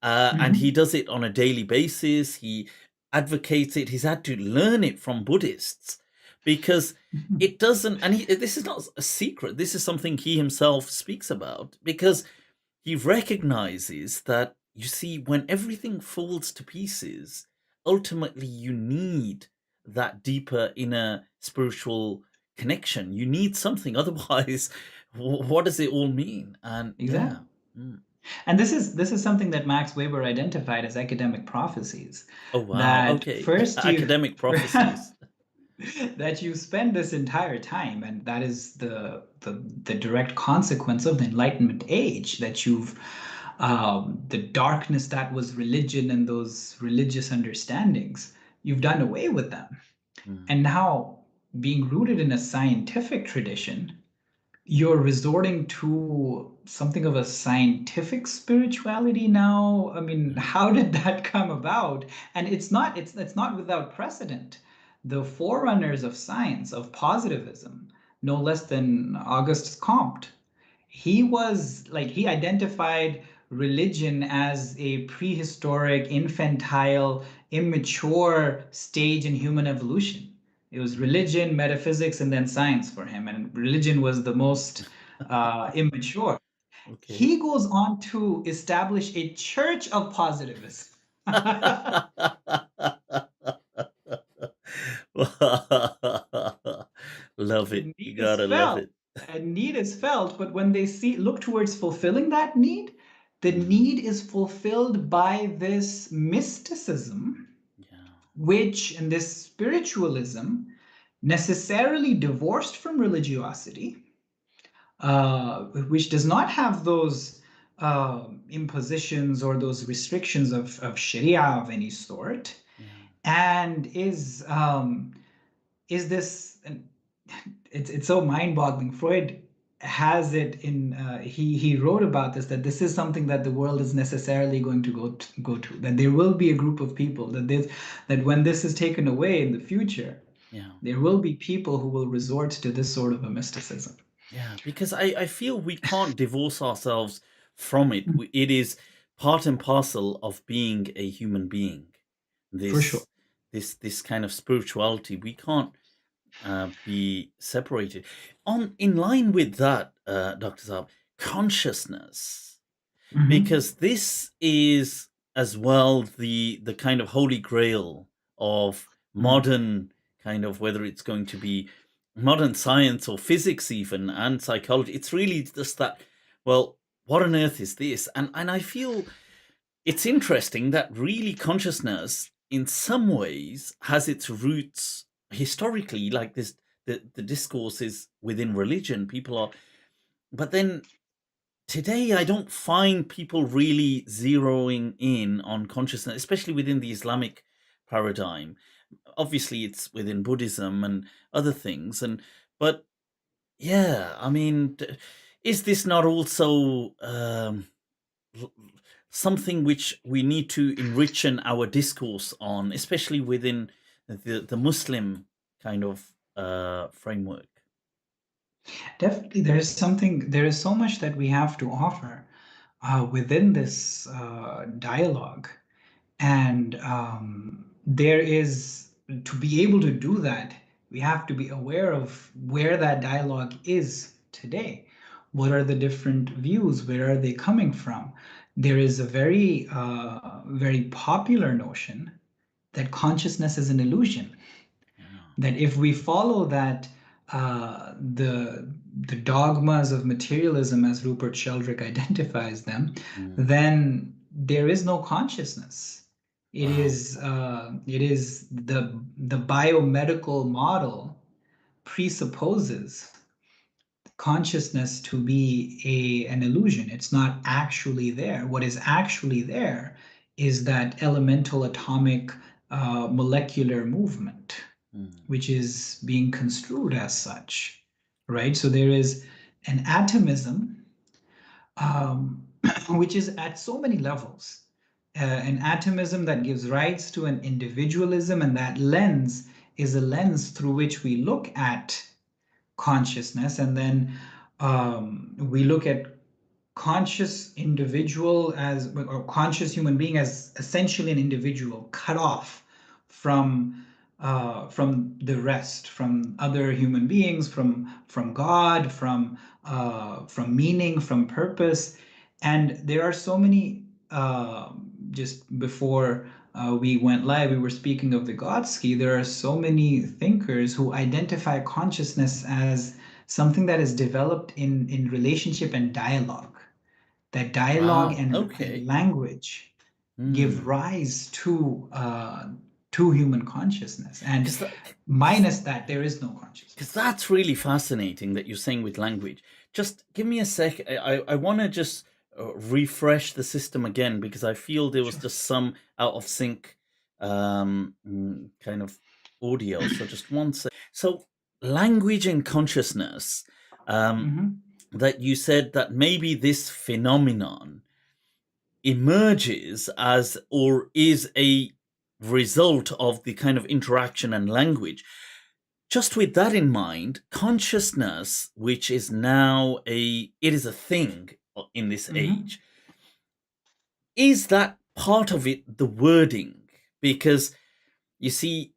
And he does it on a daily basis. He advocates it. He's had to learn it from Buddhists because it doesn't. And this is not a secret. This is something he himself speaks about because he recognizes that, you see, when everything falls to pieces, ultimately you need that deeper inner spiritual connection. You need something. Otherwise, what does it all mean? And Exactly. And this is something that Max Weber identified as academic prophecies. Oh, wow. That Okay. first Academic prophecies. that you spend this entire time, and that is the direct consequence of the Enlightenment age, that you've the darkness that was religion and those religious understandings, you've done away with them. And now, being rooted in a scientific tradition, you're resorting to something of a scientific spirituality now. I mean, how did that come about? And it's not without precedent. The forerunners of science, of positivism, no less than Auguste Comte, he identified religion as a prehistoric, infantile, immature stage in human evolution. It was religion, metaphysics, and then science for him, and religion was the most immature. Okay. He goes on to establish a church of positivism. Love it. You Need is gotta love felt, it. and need is felt, but when they look towards fulfilling that need, the need is fulfilled by this mysticism, which, in this spiritualism, necessarily divorced from religiosity, which does not have those impositions or those restrictions of Sharia of any sort, and is this. It's so mind-boggling. Freud has it in he wrote about this, that this is something that the world is necessarily going to go to, that there will be a group of people that when this is taken away in the future, there will be people who will resort to this sort of a mysticism. Yeah, because I feel we can't divorce ourselves from it. It is part and parcel of being a human being. For sure. This kind of spirituality, we can't be separated. In line with that, Dr. Saab, consciousness, because this is as well the kind of holy grail of modern kind of, whether it's going to be modern science or physics even, and psychology. It's really just that, well, what on earth is this? And I feel it's interesting that really consciousness in some ways has its roots historically, like this, the discourse is within religion. People are, but then today I don't find people really zeroing in on consciousness, especially within the Islamic paradigm. Obviously it's within Buddhism and other things, but yeah, I mean, is this not also something which we need to enrich in our discourse on, especially within the Muslim kind of framework? Definitely, there is so much that we have to offer within this dialogue. And there is, to be able to do that, we have to be aware of where that dialogue is today. What are the different views? Where are they coming from? There is a very popular notion that consciousness is an illusion. That if we follow that, the dogmas of materialism, as Rupert Sheldrake identifies them, then there is no consciousness. It is the biomedical model presupposes consciousness to be an illusion. It's not actually there. What is actually there is that elemental atomic molecular movement, which is being construed as such, right? So there is an atomism which is at so many levels. An atomism that gives rise to an individualism, and that lens is a lens through which we look at consciousness, and then we look at conscious individual as, or conscious human being as essentially an individual cut off from the rest, from other human beings, from God, from meaning, from purpose. And there are so many. Just before we went live, we were speaking of Vygotsky. There are so many thinkers who identify consciousness as something that is developed in relationship and dialogue. That dialogue Wow. and Okay. language give Hmm. rise to human consciousness, and Because minus that, there is no consciousness. that's really fascinating that you're saying with language. Just give me a sec. I want to just refresh the system again because I feel there was Sure. just some out of sync kind of audio. So just one sec. So language and consciousness. Mm-hmm. That you said that maybe this phenomenon emerges as or is a result of the kind of interaction and language. Just with that in mind, consciousness, which is now it is a thing in this Mm-hmm. age, is that part of it the wording? Because you see,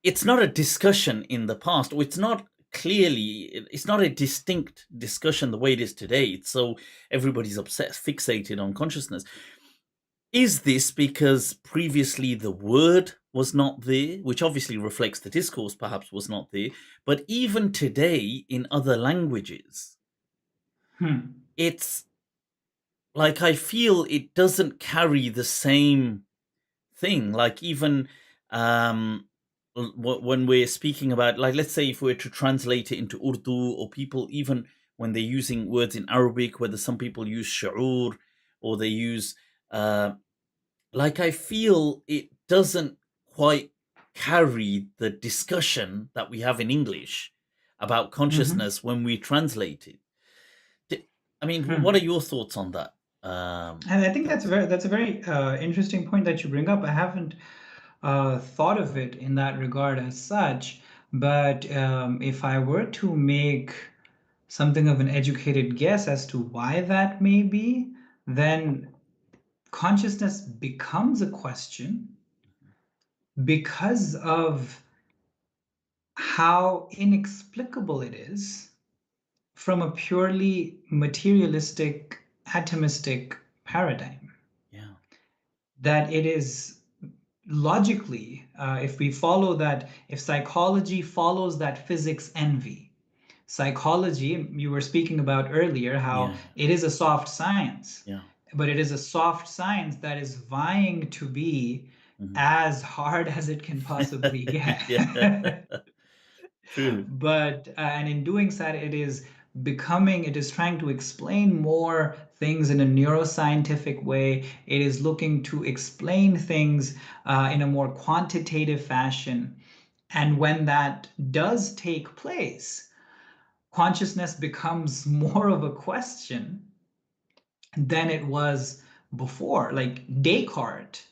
it's not a discussion in the past, or it's not a distinct discussion the way it is today. It's so everybody's obsessed, fixated on consciousness. Is this because previously the word was not there, which obviously reflects the discourse perhaps was not there, but even today in other languages, Hmm. it's like I feel it doesn't carry the same thing. Like even when we're speaking about, like, let's say if we were to translate it into Urdu, or people even when they're using words in Arabic, whether some people use shu'ur or they use like I feel it doesn't quite carry the discussion that we have in English about Mm-hmm. consciousness when we translate it. I mean, what are Hmm. your thoughts on that? And I think That's that's a very interesting point that you bring up. I haven't thought of it in that regard as such, but if I were to make something of an educated guess as to why that may be, then consciousness becomes a question because of how inexplicable it is from a purely materialistic, atomistic paradigm. yeah, That it is logically, if we follow that, if psychology follows that physics envy, psychology, you were speaking about earlier, how yeah, it is a soft science, yeah, but it is a soft science that is vying to be mhm. as hard as it can possibly Yeah, get. true. But and in doing that, it is trying to explain more things in a neuroscientific way. It is looking to explain things in a more quantitative fashion. And when that does take place, consciousness becomes more of a question than it was before. Like Descartes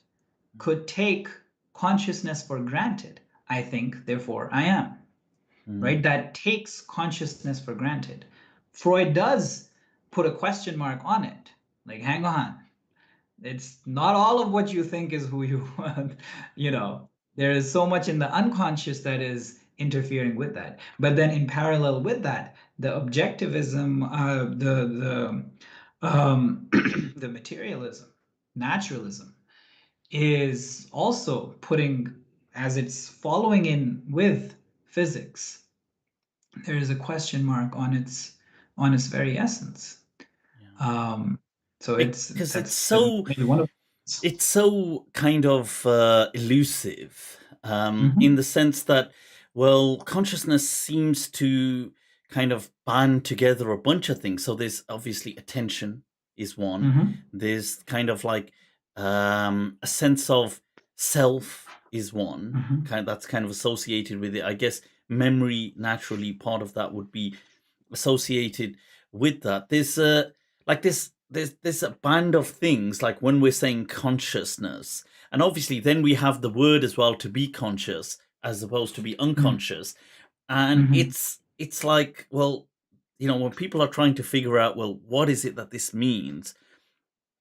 could take consciousness for granted. I think, therefore I am. Right? Mm, That takes consciousness for granted. Freud does put a question mark on it. Like, hang on, it's not all of what you think is who you want. You know, there is so much in the unconscious that is interfering with that. But then, in parallel with that, the objectivism, the materialism, naturalism, is also putting, as it's following in with physics, there is a question mark on its very essence. yeah. Um, so Because that's maybe one of. it's so kind of elusive in Mhm, the sense that, well, consciousness seems to kind of band together a bunch of things. So there's obviously attention is one. mhm, There's kind of like a sense of self is one. mhm, That's kind of associated with it. I guess memory naturally part of that would be associated with that. There's like this. there's a band of things, like when we're saying consciousness, and obviously then we have the word as well, to be conscious as opposed to be unconscious. And it's like, well, when people are trying to figure out, well, what is it that this means?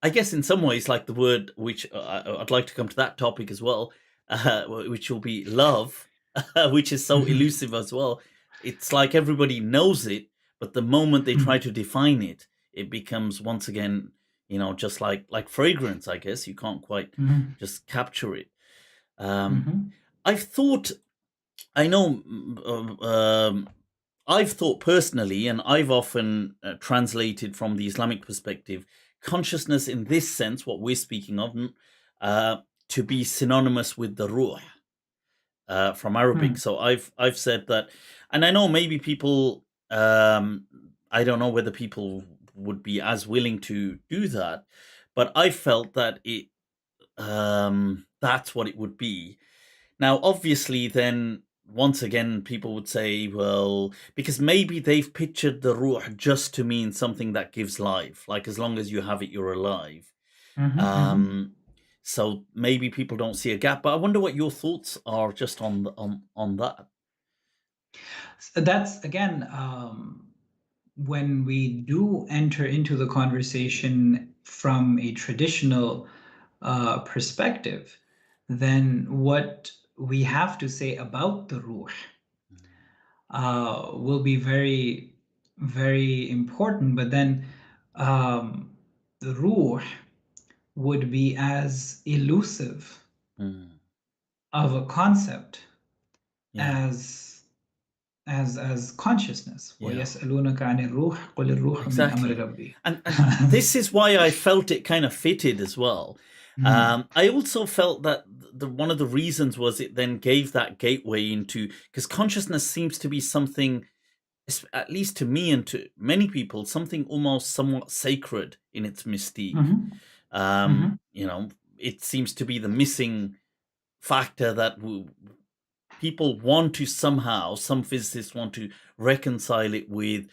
I guess in some ways, like the word, which I'd like to come to that topic as well, which will be love, which is so elusive as well. It's like everybody knows it, but the moment they try to define it, it becomes once again, just like fragrance. I guess you can't quite just capture it. I've thought, I know, I've thought personally, and I've often translated from the Islamic perspective, consciousness in this sense, what we're speaking of, to be synonymous with the ruh from Arabic. So I've said that, and I know maybe people, I don't know whether people would be as willing to do that, but I felt that it that's what it would be. Now, obviously, then once again, people would say, well, because maybe they've pictured the ruh just to mean something that gives life, like as long as you have it, you're alive. So maybe people don't see a gap, but I wonder what your thoughts are just on that. That's again, when we do enter into the conversation from a traditional perspective, then what we have to say about the ruh will be very, very important. But then the ruh would be as elusive of a concept as consciousness. وَيَسْأَلُونَكَ عَنِ الرُّوحِ قُلِ الرُّوحُ مِنْ أَمْرِ رَبِّي. And this is why I felt it kind of fitted as well. I also felt that one of the reasons was it then gave that gateway into, because consciousness seems to be something, at least to me and to many people, something almost somewhat sacred in its mystique. It seems to be the missing factor that people want to somehow, some physicists want to reconcile it with,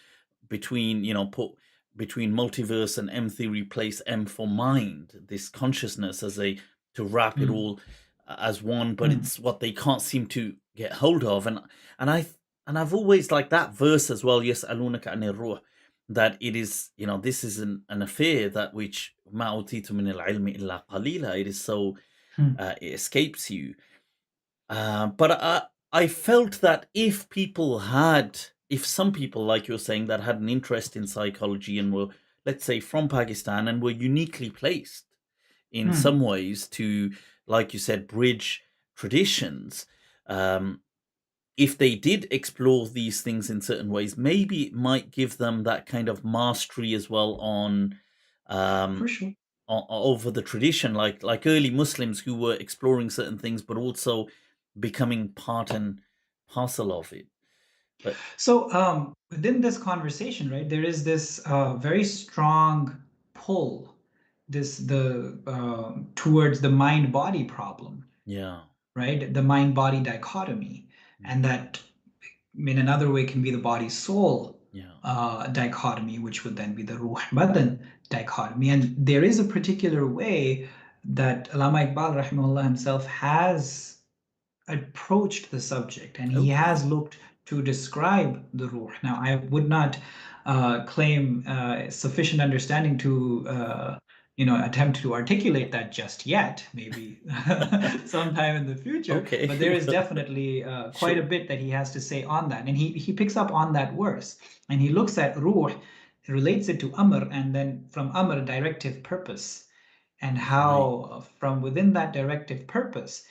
between multiverse and M theory, place M for mind, this consciousness as to wrap it all as one, but it's what they can't seem to get hold of. And I've always liked that verse as well, يَسْأَلُونَكَ عَنِ الرُّوحِ, that it is, this is an affair that which مَا أُوتِيتُ مِنَ الْعِلْمِ إِلَّا قَلِيلًا, it is so, it escapes you. But I felt that if some people, like you're saying, that had an interest in psychology and were, let's say, from Pakistan and were uniquely placed in some ways to, like you said, bridge traditions, if they did explore these things in certain ways, maybe it might give them that kind of mastery as well on For sure. over the tradition, like early Muslims who were exploring certain things, but also becoming part and parcel of it. But so within this conversation, right, there is this very strong pull, towards the mind-body problem. Right, the mind-body dichotomy, and that in another way can be the body-soul dichotomy, which would then be the ruh-badan dichotomy. And there is a particular way that Allama Iqbal rahimahullah himself has approached the subject, and he has looked to describe the ruh. Now, I would not claim sufficient understanding to attempt to articulate that just yet, maybe sometime in the future. But there is definitely quite a bit that he has to say on that. And he picks up on that verse, and he looks at ruh, relates it to amr, and then from amr, directive purpose, and how from within that directive purpose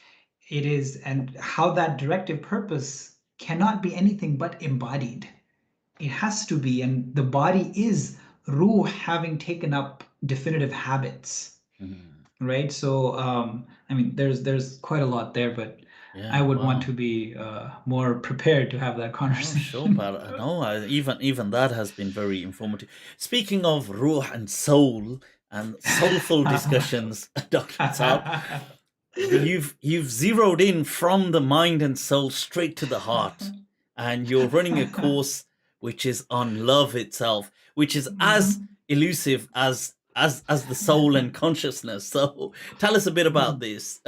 it is, and how that directive purpose cannot be anything but embodied. It has to be, and the body is ruh having taken up definitive habits, right? So I mean, there's quite a lot there, but I would want to be more prepared to have that conversation. But no, even that has been very informative. Speaking of ruh and soul and soulful discussions, Dr. Saab, you've zeroed in from the mind and soul straight to the heart, and you're running a course which is on love itself, which is as elusive as as the soul and consciousness. So tell us a bit about this.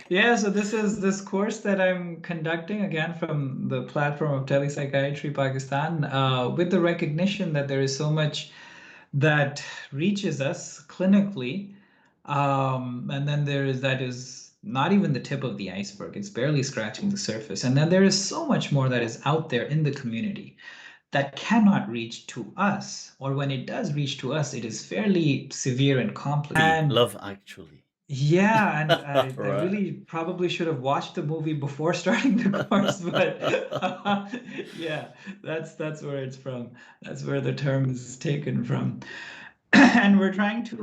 Yeah, so this is this course that I'm conducting again from the platform of TelePsychiatry Pakistan, with the recognition that there is so much that reaches us clinically, and then there is that is not even the tip of the iceberg. It's barely scratching the surface, and then there is so much more that is out there in the community that cannot reach to us, or when it does reach to us, it is fairly severe and complicated. And Love Actually. yeah, and I Right. really probably should have watched the movie before starting the course, but yeah, that's where it's from. That's where the term is taken from. And we're trying to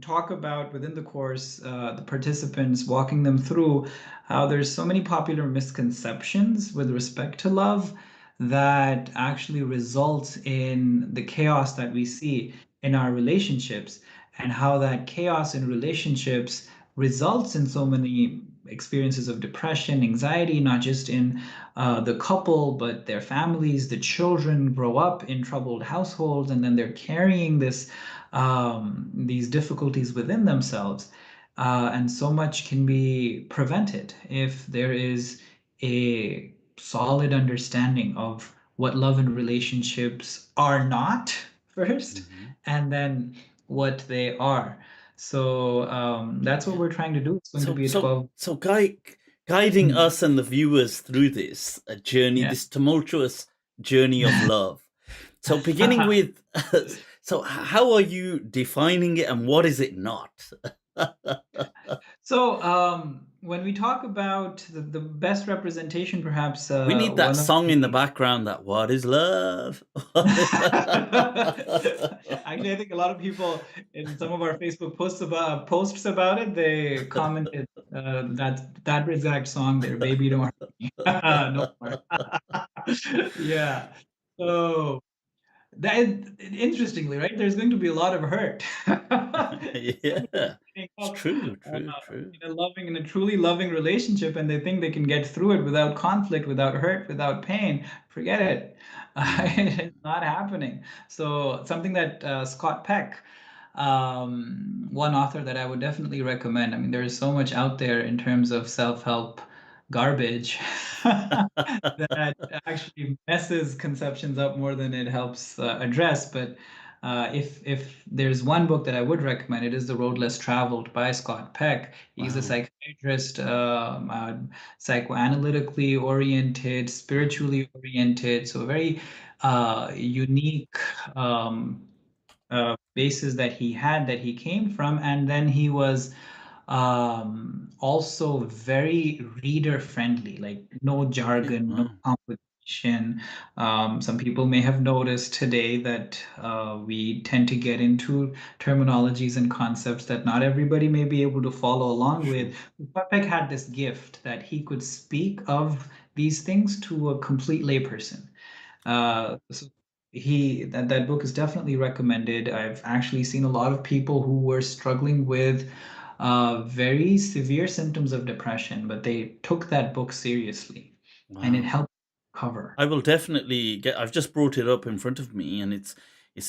talk about within the course, the participants, walking them through how there's so many popular misconceptions with respect to love that actually results in the chaos that we see in our relationships, and how that chaos in relationships results in so many experiences of depression, anxiety, not just in the couple, but their families. The children grow up in troubled households, and then they're carrying these difficulties within themselves. And so much can be prevented if there is a solid understanding of what love and relationships are not first, and then what they are. So that's what Yeah. we're trying to do. It's going to be a 12. So guiding Mm. us and the viewers through this journey, Yeah. this tumultuous journey of love. So beginning with, so how are you defining it and what is it not? So when we talk about the best representation, perhaps We need that one of song in the the background, that what is love? actually, I think a lot of people in some of our Facebook posts about it, they commented that exact song there, "Baby Don't Hurt Me." No more. Yeah. So that interestingly, right? There's going to be a lot of hurt. Yeah, it's Up, true, true, true. in a truly loving relationship, and they think they can get through it without conflict, without hurt, without pain. Forget it. Mm. It's not happening. So something that Scott Peck, one author that I would definitely recommend. I mean, there is so much out there in terms of self-help garbage that actually messes conceptions up more than it helps address. But if there's one book that I would recommend, it is The Road Less Traveled by Scott Peck. He's a Wow. psychiatrist, psychoanalytically oriented, spiritually oriented, so a very unique bases that he had, that he came from. And then he was also very reader friendly, like no Really? jargon, no Wow. complication. Some people may have noticed today that we tend to get into terminologies and concepts that not everybody may be able to follow along Sure. with. Papek had this gift that he could speak of these things to a complete layperson. So that book is definitely recommended. I've actually seen a lot of people who were struggling with very severe symptoms of depression, but they took that book seriously, and it Wow. helped cover. I will definitely get. I've just brought it up in front of me, and it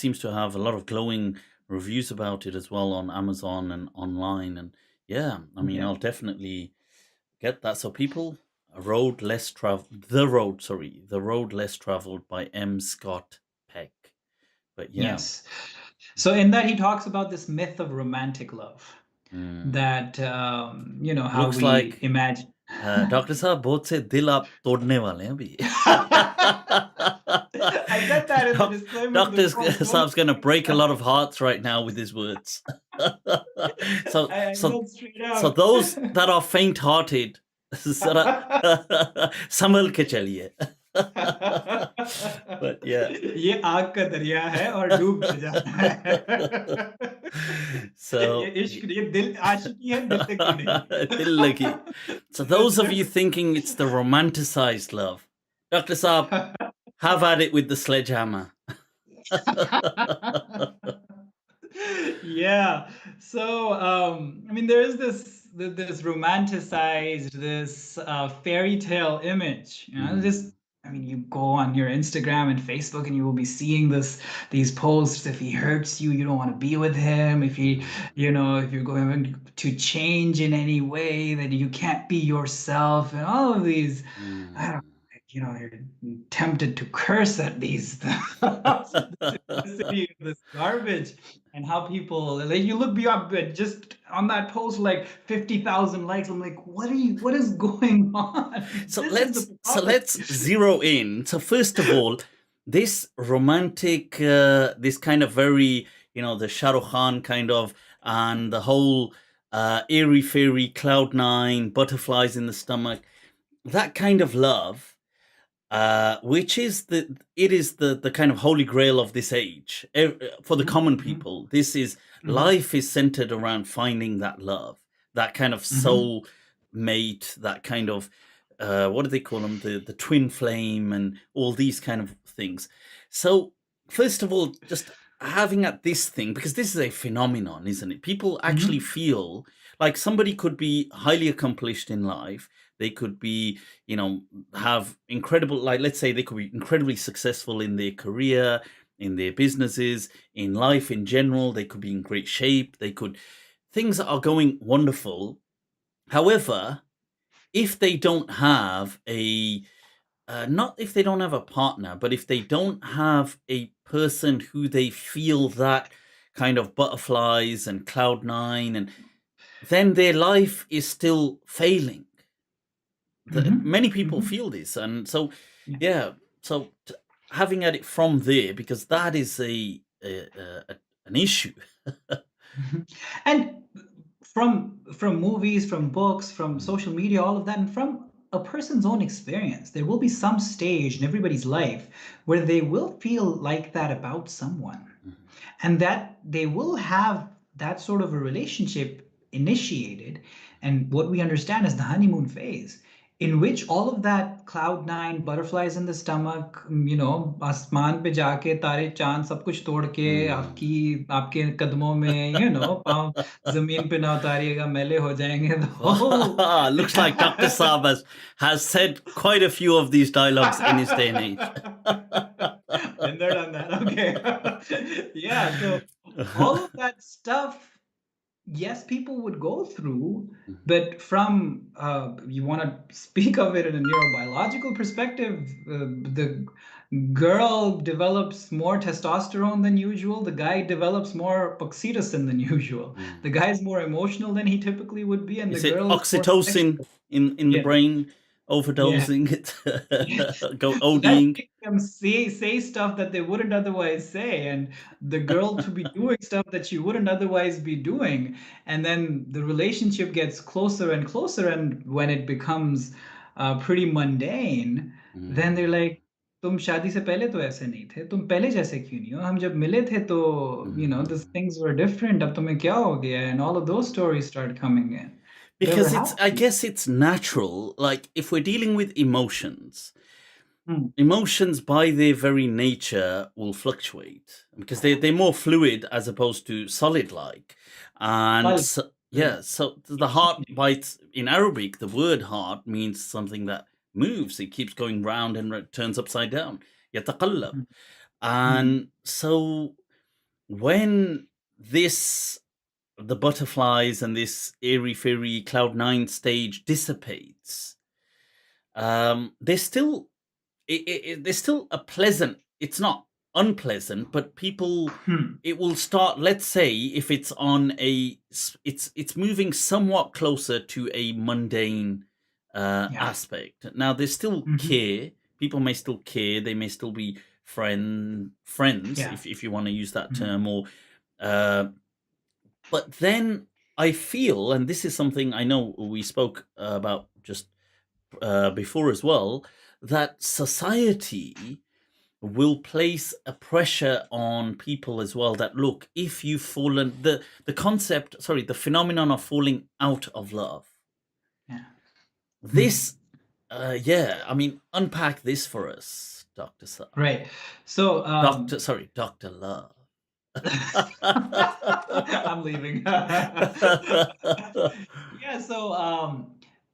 seems to have a lot of glowing reviews about it as well on Amazon and online. And yeah, I mean, Yeah. I'll definitely get that. So people, a road less traveled, the road, sorry, the road less traveled by M. Scott Peck. But yeah, Yes. So in that he talks about this myth of romantic love, mm. that how Looks we like imagine. Doctor साहब बहुत से दिल आप तोड़ने वाले हैं अभी. I said that in the disclaimer to the Doctor course. Don't Saab's going to break a lot of hearts right now with his words. so, I so, will straight so out. those that are faint-hearted, संभल के चलिए. But yeah. ये आग का दरिया है और डूब के जाना है. ये So इश्क ये दिल आशिकी है, दिल लगी Dil lagi. So those of you नहीं. thinking it's the romanticized love, Dr. Saab, have at it with the sledgehammer. Yeah. So, I mean, there is this romanticized, this fairy tale image. You know, Mm. just I mean, you go on your Instagram and Facebook and you will be seeing these posts. If he hurts you, you don't want to be with him. If he, if you're going to change in any way, that you can't be yourself, and all of these, I don't, you're tempted to curse at these the simplicity of this garbage, and how people, like, you look beyond, but just on that post, like 50,000 likes. I'm like, what is going on? So This is the so problem. let's zero in. So first of all, this romantic, this kind of very, the Shah Rukh Khan kind of, and the whole airy fairy cloud nine, butterflies in the stomach, that kind of love, which is the kind of holy grail of this age for the common people. This is life is centered around finding that love, that kind of soul mate, that kind of what do they call them, the twin flame, and all these kind of things. So first of all, just having at this thing, because this is a phenomenon, isn't it? People actually feel like somebody could be highly accomplished in life. They could be, have incredible, like, let's say they could be incredibly successful in their career, in their businesses, in life in general. They could be in great shape. Things are going wonderful. However, if they don't have not if they don't have a partner, but if they don't have a person who they feel that kind of butterflies and cloud nine, and then their life is still failing. Many people feel this, and so having at it from there, because that is an issue. And from movies, from books, from social media, all of that, and from a person's own experience, there will be some stage in everybody's life where they will feel like that about someone, and that they will have that sort of a relationship initiated, and what we understand as the honeymoon phase, in which all of that cloud nine, butterflies in the stomach, आसमान पे जाके तारे चांद सब कुछ तोड़ के आपके कदमों में, पाँव जमीन पे ना उतारिएगा, मैले हो जाएंगे, तो Looks like Dr. Saab has said quite a few of these dialogues in his day and age. Been there, done that. Okay. Yeah, so all of that stuff, yes, people would go through, but from you want to speak of it in a neurobiological perspective, the girl develops more testosterone than usual, the guy develops more oxytocin than usual. The guy is more emotional than he typically would be, and Is the it girl is more oxytocin in the brain overdosing? Go ODing. That makes them say stuff that they wouldn't otherwise say, and the girl to be doing stuff that she wouldn't otherwise be doing, and then the relationship gets closer and closer, and when it becomes pretty mundane, then they're like, तुम शादी से पहले तो ऐसे नहीं थे, तुम पहले जैसे क्यों नहीं हो, हम जब मिले थे तो these things were different, अब तुम्हें क्या हो गया, and all of those stories start coming in. Because I guess it's natural. Like, if we're dealing with emotions, emotions by their very nature will fluctuate because they're more fluid as opposed to solid like. And so the heart bites in Arabic, the word heart means something that moves. It keeps going round and turns upside down. يتقلب. And so when the butterflies and this airy fairy cloud nine stage dissipates, there's still a pleasant, it's not unpleasant, but people, it will start, let's say, if it's on it's moving somewhat closer to a mundane aspect. Now there's still care, people may still care, they may still be friends, if you want to use that term, or but then I feel, and this is something I know we spoke about just before as well, that society will place a pressure on people as well, that look, if you've fallen, the phenomenon of falling out of love. This, I mean, unpack this for us, Dr. Saab. Right. So, Dr. Love. I'm leaving. Yeah, so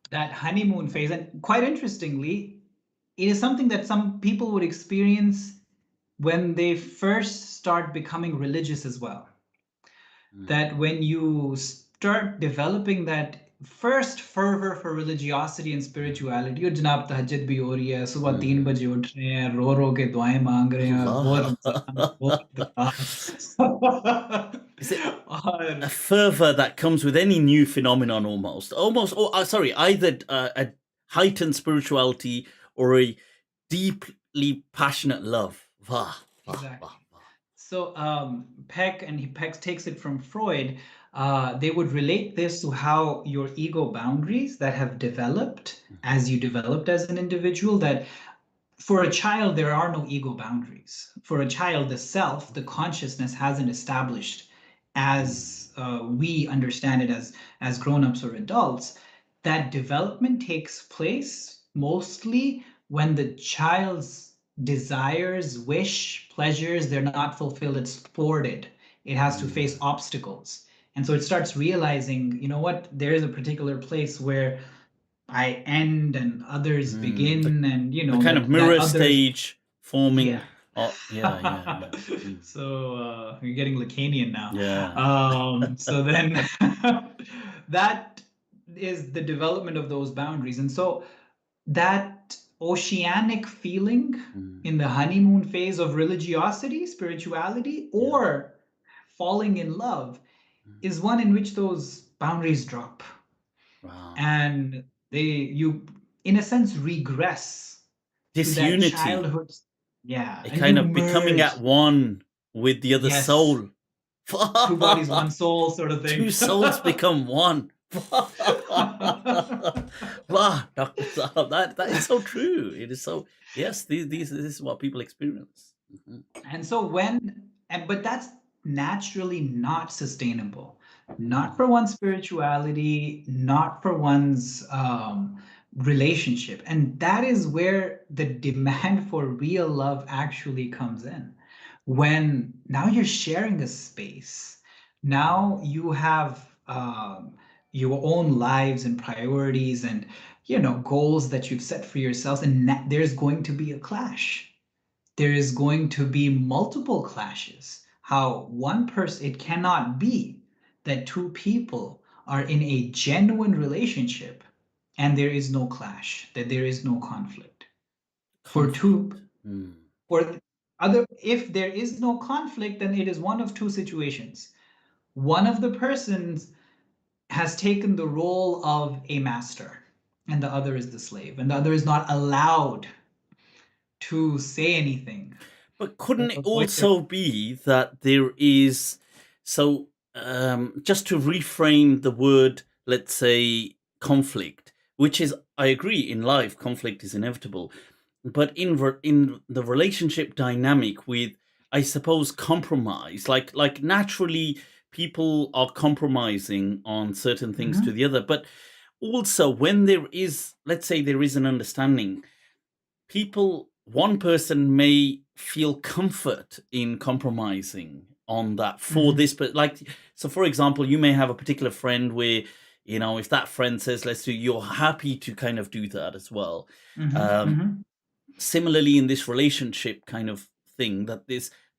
that honeymoon phase, and quite interestingly, it is something that some people would experience when they first start becoming religious as well. That when you start developing that first fervor for religiosity and spirituality, और जनाब तहज्जुद भी हो रही है, सुबह 3 बजे उठ रहे हैं, रो के दुआएं मांग रहे हैं, वो रमजान, वो इफ्तार। Is it a और fervor that comes with any new phenomenon almost, sorry, either a heightened spirituality or a deeply passionate love. Wah, wah, exactly. wah, wah. So Peck takes it from Freud. They would relate this to how your ego boundaries that have developed as you developed as an individual, that for a child, there are no ego boundaries. For a child, the self, the consciousness hasn't established as we understand it as grown-ups or adults. That development takes place mostly when the child's desires, wish, pleasures, they're not fulfilled, it's thwarted. It has to face obstacles. And so it starts realizing, you know what, there is a particular place where I end and others begin, and the kind of that mirror others, stage forming. yeah. Oh, yeah. So you're getting Lacanian now. Yeah. So then that is the development of those boundaries. And so that oceanic feeling in the honeymoon phase of religiosity, spirituality, or falling in love is one in which those boundaries drop. Wow. And you in a sense regress Disunity. to that childhood. Yeah. A and kind you of becoming merge. at one with the other Yes. soul. 2 bodies, 1 soul sort of thing. 2 souls become one. Wow, Dr. Saab, that is so true. It is so, yes, this is what people experience. And so but that's naturally not sustainable. Not for one's spirituality, not for one's relationship. And that is where the demand for real love actually comes in. When now you're sharing a space, now you have your own lives and priorities and goals that you've set for yourselves, and there's going to be a clash. There is going to be multiple clashes. How one person, it cannot be that two people are in a genuine relationship and there is no clash, that there is no conflict. For two, or other, if there is no conflict, then it is one of two situations. One of the persons has taken the role of a master, and the other is the slave, and the other is not allowed to say anything. But couldn't it also be that there is, so just to reframe the word, let's say conflict, which is, I agree, in life conflict is inevitable, but in the relationship dynamic with, I suppose, compromise, like naturally people are compromising on certain things to the other, but also when there is, let's say there is an understanding, one person may feel comfort in compromising on that for this, but so for example, you may have a particular friend where, if that friend says, let's do, you're happy to kind of do that as well. Similarly, in this relationship kind of thing, that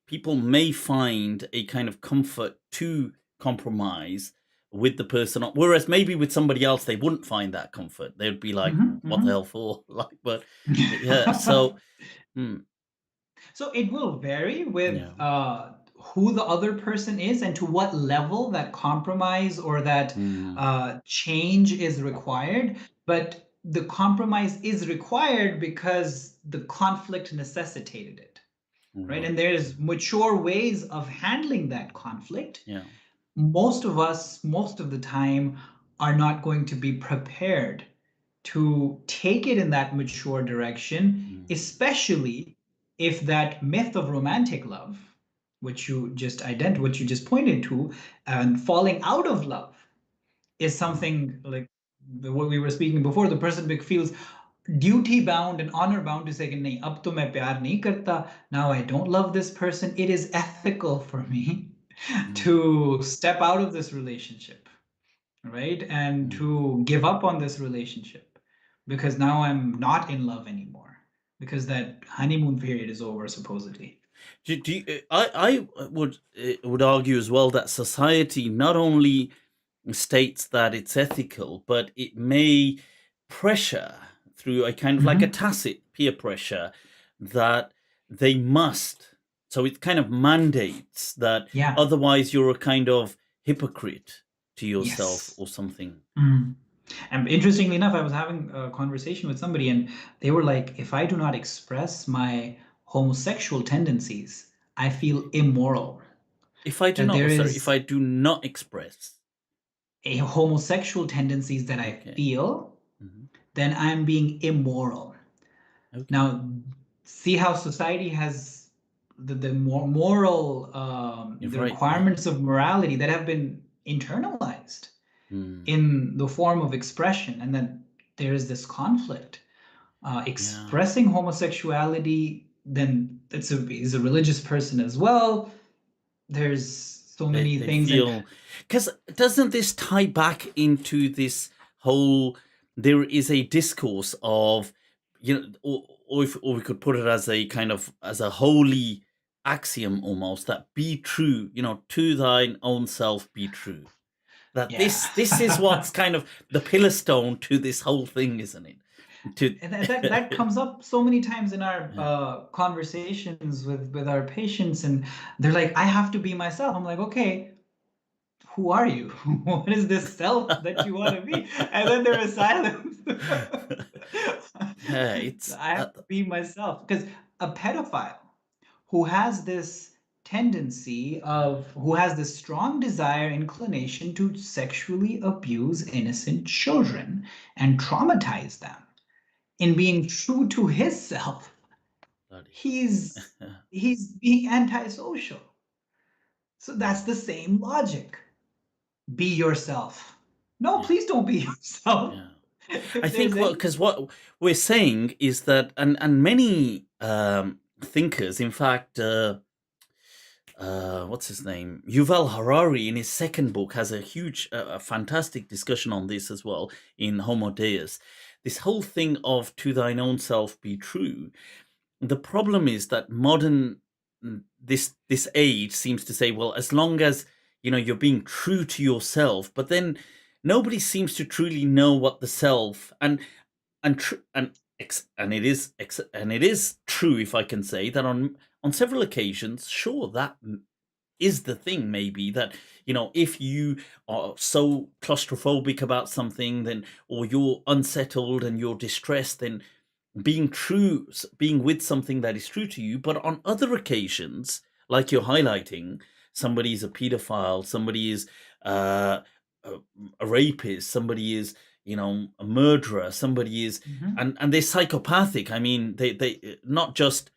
people may find a kind of comfort to compromise with the person, whereas maybe with somebody else they wouldn't find that comfort. They'd be like, what the hell for? But yeah, so so it will vary with who the other person is and to what level that compromise or that change is required. But the compromise is required because the conflict necessitated it, right? And there's mature ways of handling that conflict. Most of us, most of the time, are not going to be prepared to take it in that mature direction, especially if that myth of romantic love, which you just pointed to, and falling out of love is something like what we were speaking before. The person feels duty bound and honor bound to say, nahi, ab to main pyar nahi karta. Now I don't love this person. It is ethical for me to step out of this relationship, right? And to give up on this relationship because now I'm not in love anymore. because that honeymoon period is over, supposedly. I would argue as well that society not only states that it's ethical, but it may pressure through a kind of like a tacit peer pressure that they must. So it kind of mandates that Yeah. otherwise you're a kind of hypocrite to yourself Yes. or something. And interestingly enough, I was having a conversation with somebody, and they were like, if I do not express my homosexual tendencies, I feel immoral. If I do That there not, sorry, if is I do not express, a homosexual tendencies that I okay, feel, then I'm being immoral. okay, Now, see how society has the more moral, you're the right, yeah. requirements of morality that have been internalized in the form of expression, and then there is this conflict. Yeah. Expressing homosexuality, then is a religious person as well. There's so many They things, and feel, because doesn't this tie back into this whole, there is a discourse of, or we could put it as a kind of as a holy axiom almost, that be true, to thine own self be true. That yeah. this is what's kind of the pillar stone to this whole thing, isn't it? And that comes up so many times in our Yeah. conversations with our patients, and they're like, I have to be myself. I'm like, okay, who are you? What is this self that you want to be? And then there is silence. Yeah, it's I have to be myself, because a pedophile who has this tendency of, who has this strong desire, inclination to sexually abuse innocent children and traumatize them, in being true to his self, bloody he's being antisocial. So that's the same logic. Be yourself. No, yeah. please don't be yourself. Yeah. I If think there's any, because what we're saying is that, and many thinkers, in fact, what's his name, Yuval Harari, in his second book, has a huge, a fantastic discussion on this as well in Homo Deus. This whole thing of to thine own self be true. The problem is that modern this age seems to say, well, as long as you're being true to yourself, but then nobody seems to truly know what the self and tr- and it is true, if I can say that, on several occasions, sure, that is the thing, maybe, that if you are so claustrophobic about something, then, or you're unsettled and you're distressed, then being with something that is true to you. But on other occasions, like you're highlighting, somebody is a pedophile, somebody is a rapist, somebody is a murderer, somebody is and they're psychopathic. I mean, they not just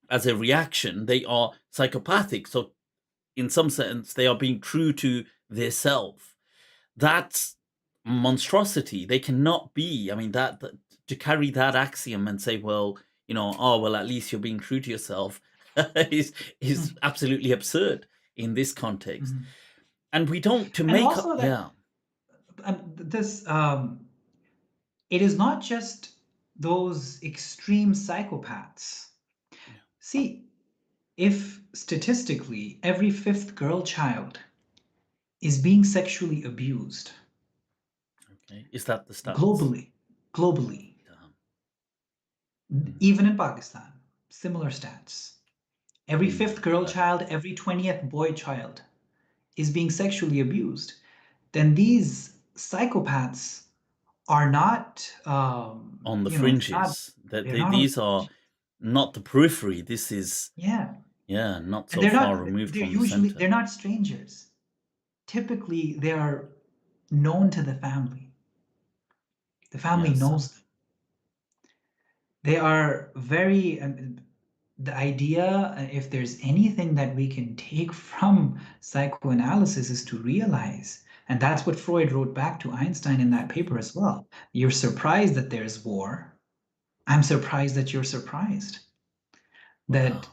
as a reaction, they are psychopathic. So in some sense, they are being true to their self. That's monstrosity. They cannot be. I mean, that to carry that axiom and say, well, oh well, at least you're being true to yourself, is absolutely absurd in this context. And we don't to and make up. also that Yeah, this it is not just those extreme psychopaths. yeah. See, if statistically every fifth girl child is being sexually abused Okay, is that the stats? globally, Damn. even in Pakistan, similar stats. Every fifth girl Bloody. child, every 20th boy child is being sexually abused. Then these psychopaths are not, On the they're not, fringes. That they're not on these the are fringe. not the periphery. This is, Yeah. yeah, not And so far removed from the they're center. not strangers. Typically, they are known to the family. The family Yes. knows them. They are very, the idea, if there's anything that we can take from psychoanalysis, is to realize, and that's what Freud wrote back to Einstein in that paper as well. You're surprised that there's war. I'm surprised that you're surprised that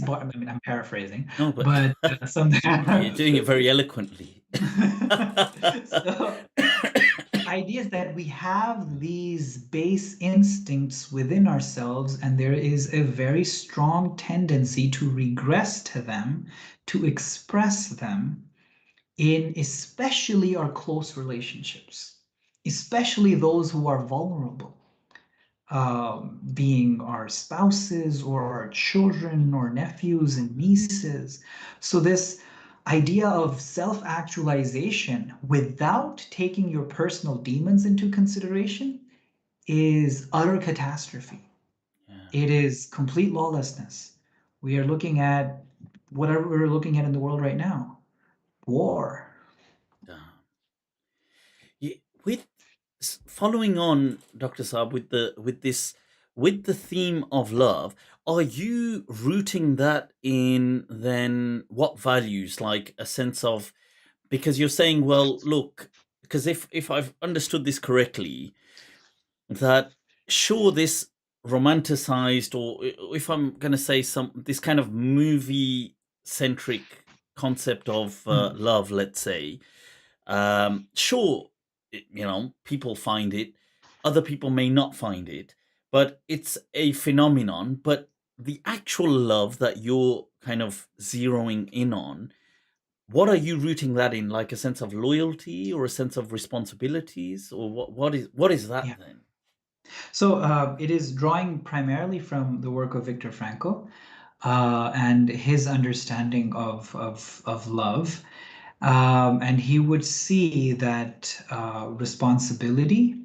Wow. I mean, I'm paraphrasing, No, but but something. you're doing it very eloquently. So idea is that we have these base instincts within ourselves, and there is a very strong tendency to regress to them, to express them in especially our close relationships, especially those who are vulnerable, being our spouses or our children or nephews and nieces. So, this idea of self actualization without taking your personal demons into consideration is utter catastrophe. Yeah. It is complete lawlessness. We are looking at whatever we're looking at in the world right now, war. Yeah, with following on, Dr. Saab, with the theme of love, are you rooting that in then what values, like a sense of, because you're saying, well, look, because if I've understood this correctly, that sure, this romanticized, or if I'm going to say some, this kind of movie centric concept of Mm. love, let's say, sure, people find it, other people may not find it, but it's a phenomenon. But the actual love that you're kind of zeroing in on, what are you rooting that in? Like a sense of loyalty or a sense of responsibilities, or what is that Yeah. then? So it is drawing primarily from the work of Viktor Frankl and his understanding of love. And he would see that responsibility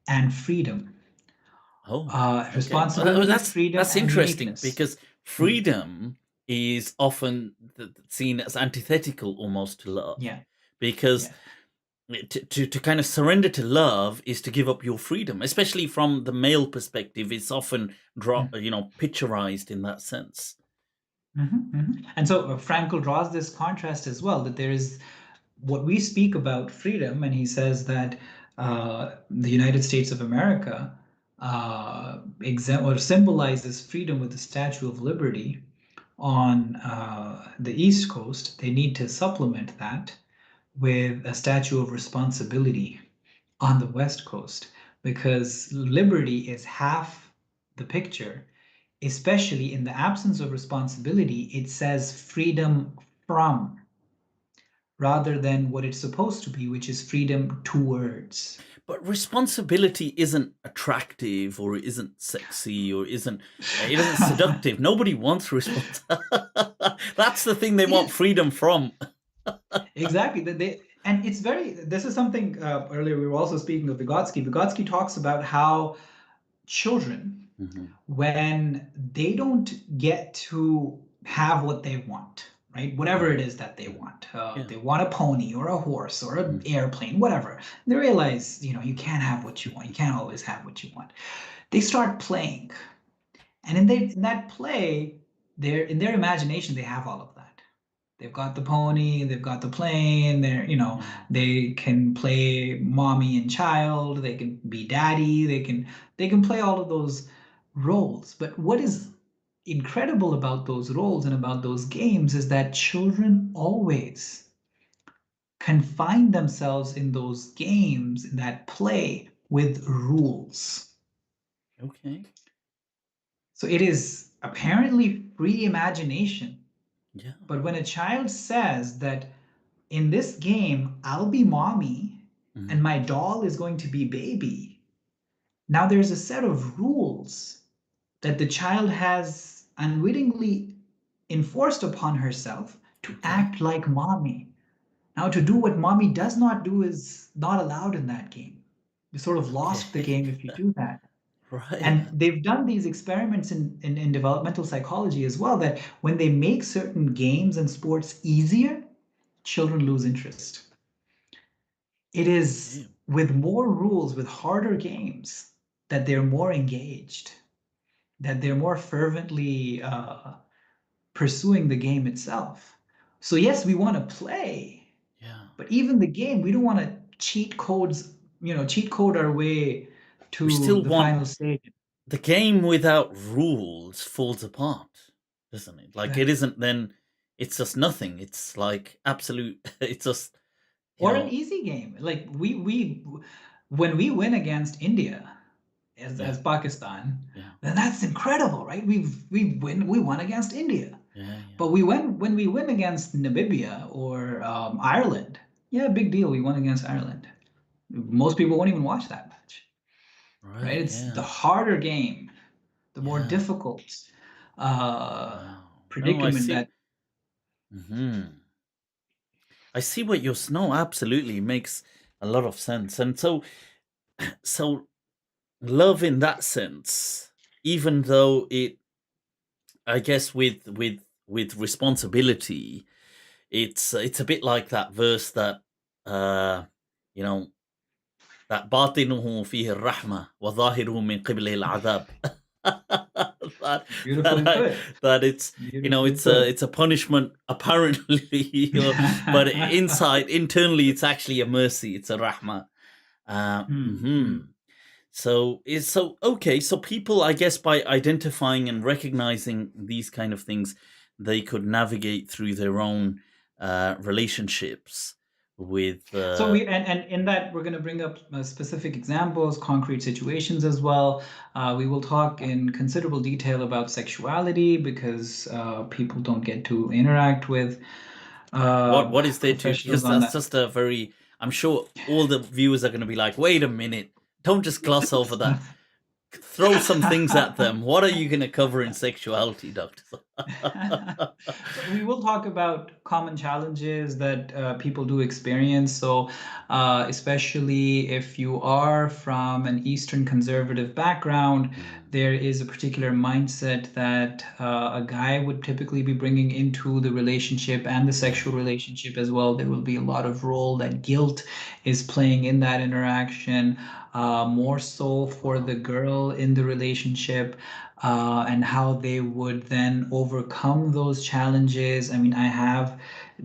and freedom, Oh, okay. responsibility, freedom, That's and interesting, uniqueness. because Mm. freedom is often seen as antithetical almost to love, Yeah, because yeah. to kind of surrender to love is to give up your freedom, especially from the male perspective. It's often Mm. picturized in that sense. And so Frankl draws this contrast as well, that there is what we speak about freedom, and he says that the United States of America or symbolizes freedom with the Statue of Liberty on the East Coast. They need to supplement that with a statue of responsibility on the West Coast, because liberty is half the picture, especially in the absence of responsibility. It says freedom from rather than what it's supposed to be, which is freedom towards. But responsibility isn't attractive, or it isn't sexy, or it isn't seductive. Nobody wants That's the thing they want Yes, freedom from. exactly. And it's very. This is something earlier we were also speaking of Vygotsky. Vygotsky talks about how children, Mhm. when they don't get to have what they want, right? Whatever Mhm. it is that they want. Yeah. They want a pony or a horse or an Mhm. airplane, whatever. They realize, you can't have what you want. You can't always have what you want. They start playing. And in that play, in their imagination, they have all of that. They've got the pony, they've got the plane, Yeah. they can play mommy and child, they can be daddy, they can play all of those roles. But what is incredible about those roles and about those games is that children always confine themselves in those games, in that play, with rules. Okay. So it is apparently free imagination. Yeah. But when a child says that in this game, I'll be mommy Mhm. and my doll is going to be baby, now there's a set of rules that the child has unwittingly enforced upon herself to Okay. act like mommy. Now, to do what mommy does not do is not allowed in that game. You sort of lost the Okay. game if you do that. Right. And they've done these experiments in developmental psychology as well, that when they make certain games and sports easier, children lose interest. It is Okay. with more rules, with harder games, that they're more engaged, that they're more fervently pursuing the game itself. So, yes, we want to play, Yeah. but even the game, we don't want to cheat code our way We to still the want final stage. the game without rules falls apart, doesn't it? Like it Exactly. isn't then. It's just nothing. It's like absolute. It's just you Or an know. easy game. Like we when we win against India as Pakistan, then that's incredible, right? We won against India. But when we win against Namibia or Ireland, big deal. We won against Ireland. Most people won't even watch that match, right? It's the harder game, the more difficult predicament that. I see what you're. No, absolutely makes a lot of sense, and so love in that sense, even though it, I guess, with responsibility, it's a bit like that verse that you know, that batinuhu fihi الرحمة وظاهره من قبله العذاب. Beautifully put. That it's it's a punishment apparently, but internally it's actually a mercy. It's a rahmah. So okay. So people, I guess, by identifying and recognizing these kind of things, they could navigate through their own relationships with. So and in that we're going to bring up specific examples, concrete situations as well. We will talk in considerable detail about sexuality because people don't get to interact with. What is there to? Because that's just a very. I'm sure all the viewers are going to be like, wait a minute, don't just gloss over that. Throw some things at them. What are you going to cover in sexuality, Doctor? We will talk about common challenges that people do experience. So especially if you are from an Eastern conservative background, there is a particular mindset that a guy would typically be bringing into the relationship and the sexual relationship as well. There will be a lot of role that guilt is playing in that interaction. More so for the girl in the relationship, and how they would then overcome those challenges. I mean, I have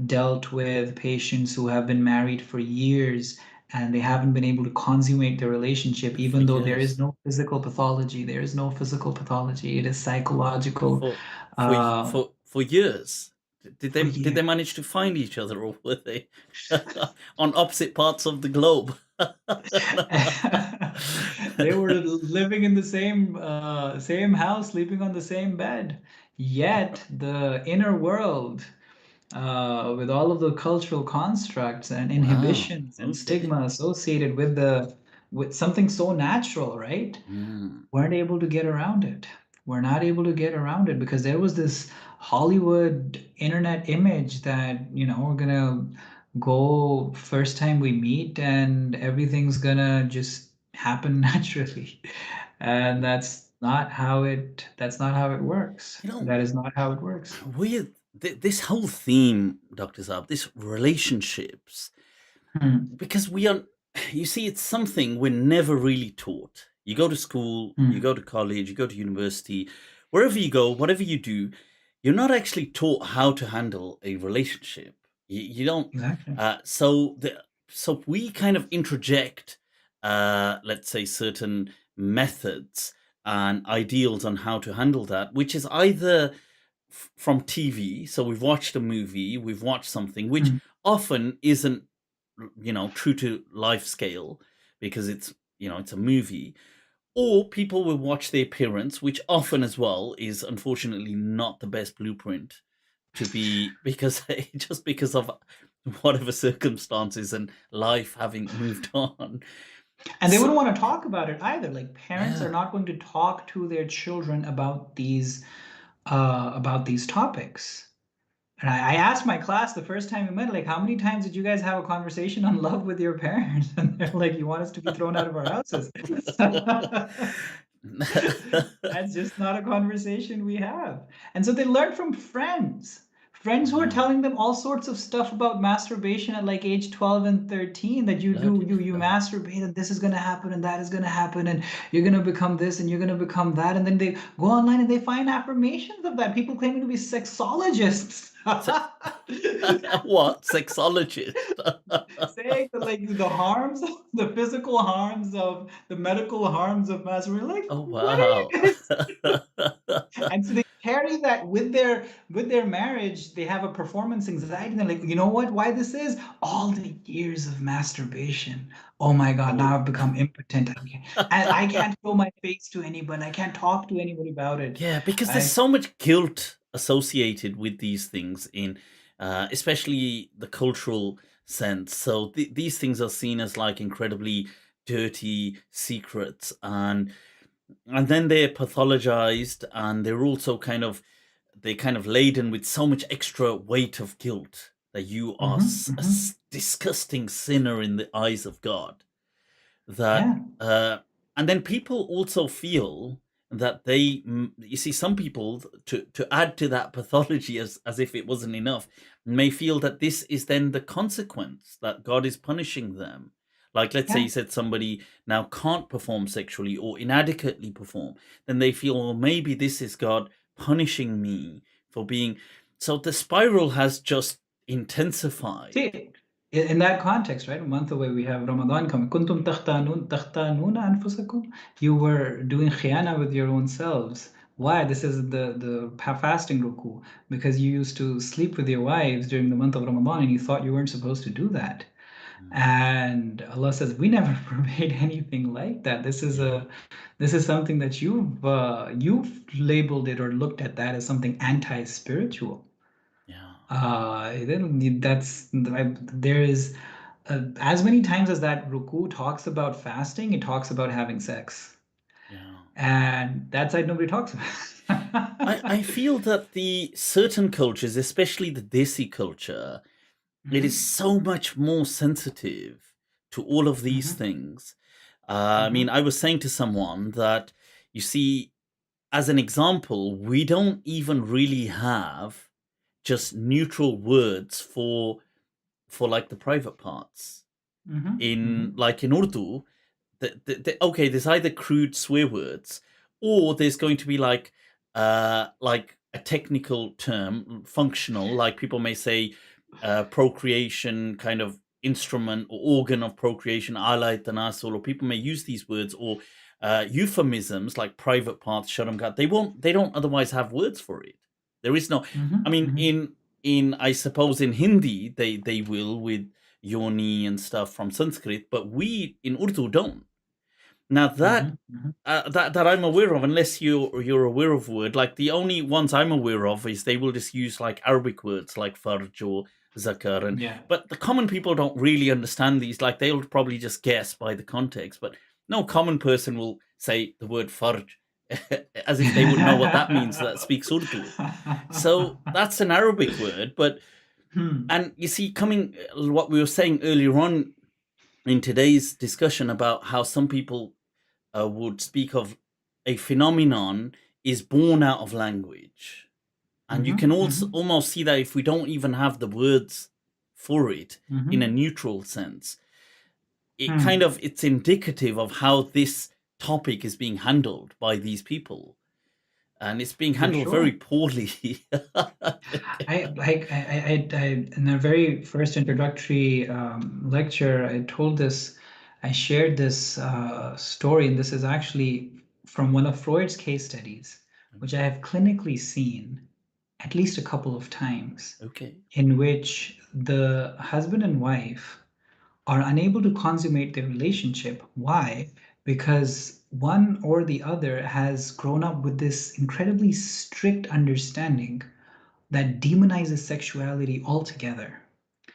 dealt with patients who have been married for years and they haven't been able to consummate their relationship, even though there is no physical pathology. There is no physical pathology. It is psychological. For years. Did they manage to find each other, or were they on opposite parts of the globe? They were living in the same house, sleeping on the same bed. Yet the inner world, with all of the cultural constructs and inhibitions and stigma associated with something so natural, right? Weren't able to get around it. We're not able to get around it because there was this Hollywood internet image that, we're gonna go first time we meet and everything's gonna just happen naturally. And that's not how it works. That is not how it works. This whole theme, Dr. Zab, this relationships, because you see, it's something we're never really taught. You go to school, you go to college, you go to university, wherever you go, whatever you do, you're not actually taught how to handle a relationship. You don't. Exactly. So we kind of interject, let's say, certain methods and ideals on how to handle that, which is either from TV. So we've watched a movie, we've watched something, which often isn't, true to life scale because it's a movie. Or people will watch the appearance, which often as well is unfortunately not the best blueprint to be, because of whatever circumstances and life having moved on. And they wouldn't want to talk about it either. Like parents are not going to talk to their children about these topics. And I asked my class the first time we met, like, how many times did you guys have a conversation on love with your parents? And they're like, you want us to be thrown out of our houses. That's just not a conversation we have. And so they learn from friends who are telling them all sorts of stuff about masturbation at like age 12 and 13, that you masturbate and this is going to happen and that is going to happen and you're going to become this and you're going to become that. And then they go online and they find affirmations of that. People claiming to be sexologists. What? Sexologist? Saying that, like, the harms, the physical harms the medical harms of masturbation. Like, oh wow. And so they carry that with their marriage. They have a performance anxiety. They're like, you know what? Why this is? All the years of masturbation. Oh my God! Now Oh. I've become impotent. I can't show my face to anyone. I can't talk to anybody about it. Yeah, because there's I so much guilt associated with these things especially the cultural sense. So these things are seen as like incredibly dirty secrets, and then they're pathologized, and they're also kind of laden with so much extra weight of guilt that you are disgusting sinner in the eyes of God. That Yeah. And then people also feel that you see, some people, to add to that pathology, as if it wasn't enough, may feel that this is then the consequence, that God is punishing them. Like, let's say Yeah. you said somebody now can't perform sexually or inadequately perform, then they feel, well, maybe this is God punishing me for being. So the spiral has just intensified. See, in that context, right? A month away, we have Ramadan coming. Kuntum takhtanuna anfusakum. You were doing khiyana with your own selves. Why? This is the fasting ruku, because you used to sleep with your wives during the month of Ramadan, and you thought you weren't supposed to do that. And Allah says, we never forbade anything like that. Yeah, This is something that you've labeled it or looked at that as something anti-spiritual. yeah, Then there is as many times as that ruku talks about fasting, it talks about having sex, yeah. and that side nobody talks I about. feel that the certain cultures, especially the Desi culture, it is Mhm, so much more sensitive to all of these mhm, things. I mean, mhm, I was saying to someone that, you see, as an example, we don't even really have just neutral words for like the private parts. mhm, In mhm, like in Urdu, okay, there's either crude swear words, or there's going to be like a technical term, functional, like people may say procreation kind of instrument or organ of procreation, alayt tanasul, or people may use these words, or euphemisms like private parts, sharamgat. They don't otherwise have words for it. There is no, I mhm, mean, mhm, in I suppose in Hindi they will, with yoni and stuff from Sanskrit, but we in Urdu don't. Now mhm, mhm. that I'm aware of, unless you're aware of a word, like the only ones I'm aware of is they will just use like Arabic words like farj or zakar, Yeah. but the common people don't really understand these. Like, they'll probably just guess by the context, but no common person will say the word farj as if they would know what that means, that speaks Urdu. So that's an Arabic word, but Hmm. and you see, coming what we were saying earlier on in today's discussion about how some people would speak of a phenomenon is born out of language. And you can Mhm, also mhm, almost see that if we don't even have the words for it in a mhm. neutral sense, Hmm. it's indicative of how this topic is being handled by these people. And it's being For handled very sure. poorly. In a very first introductory lecture, I shared this story, and this is actually from one of Freud's case studies, which I have clinically seen at least a couple of times, Okay. in which the husband and wife are unable to consummate their relationship. Why? Because one or the other has grown up with this incredibly strict understanding that demonizes sexuality altogether.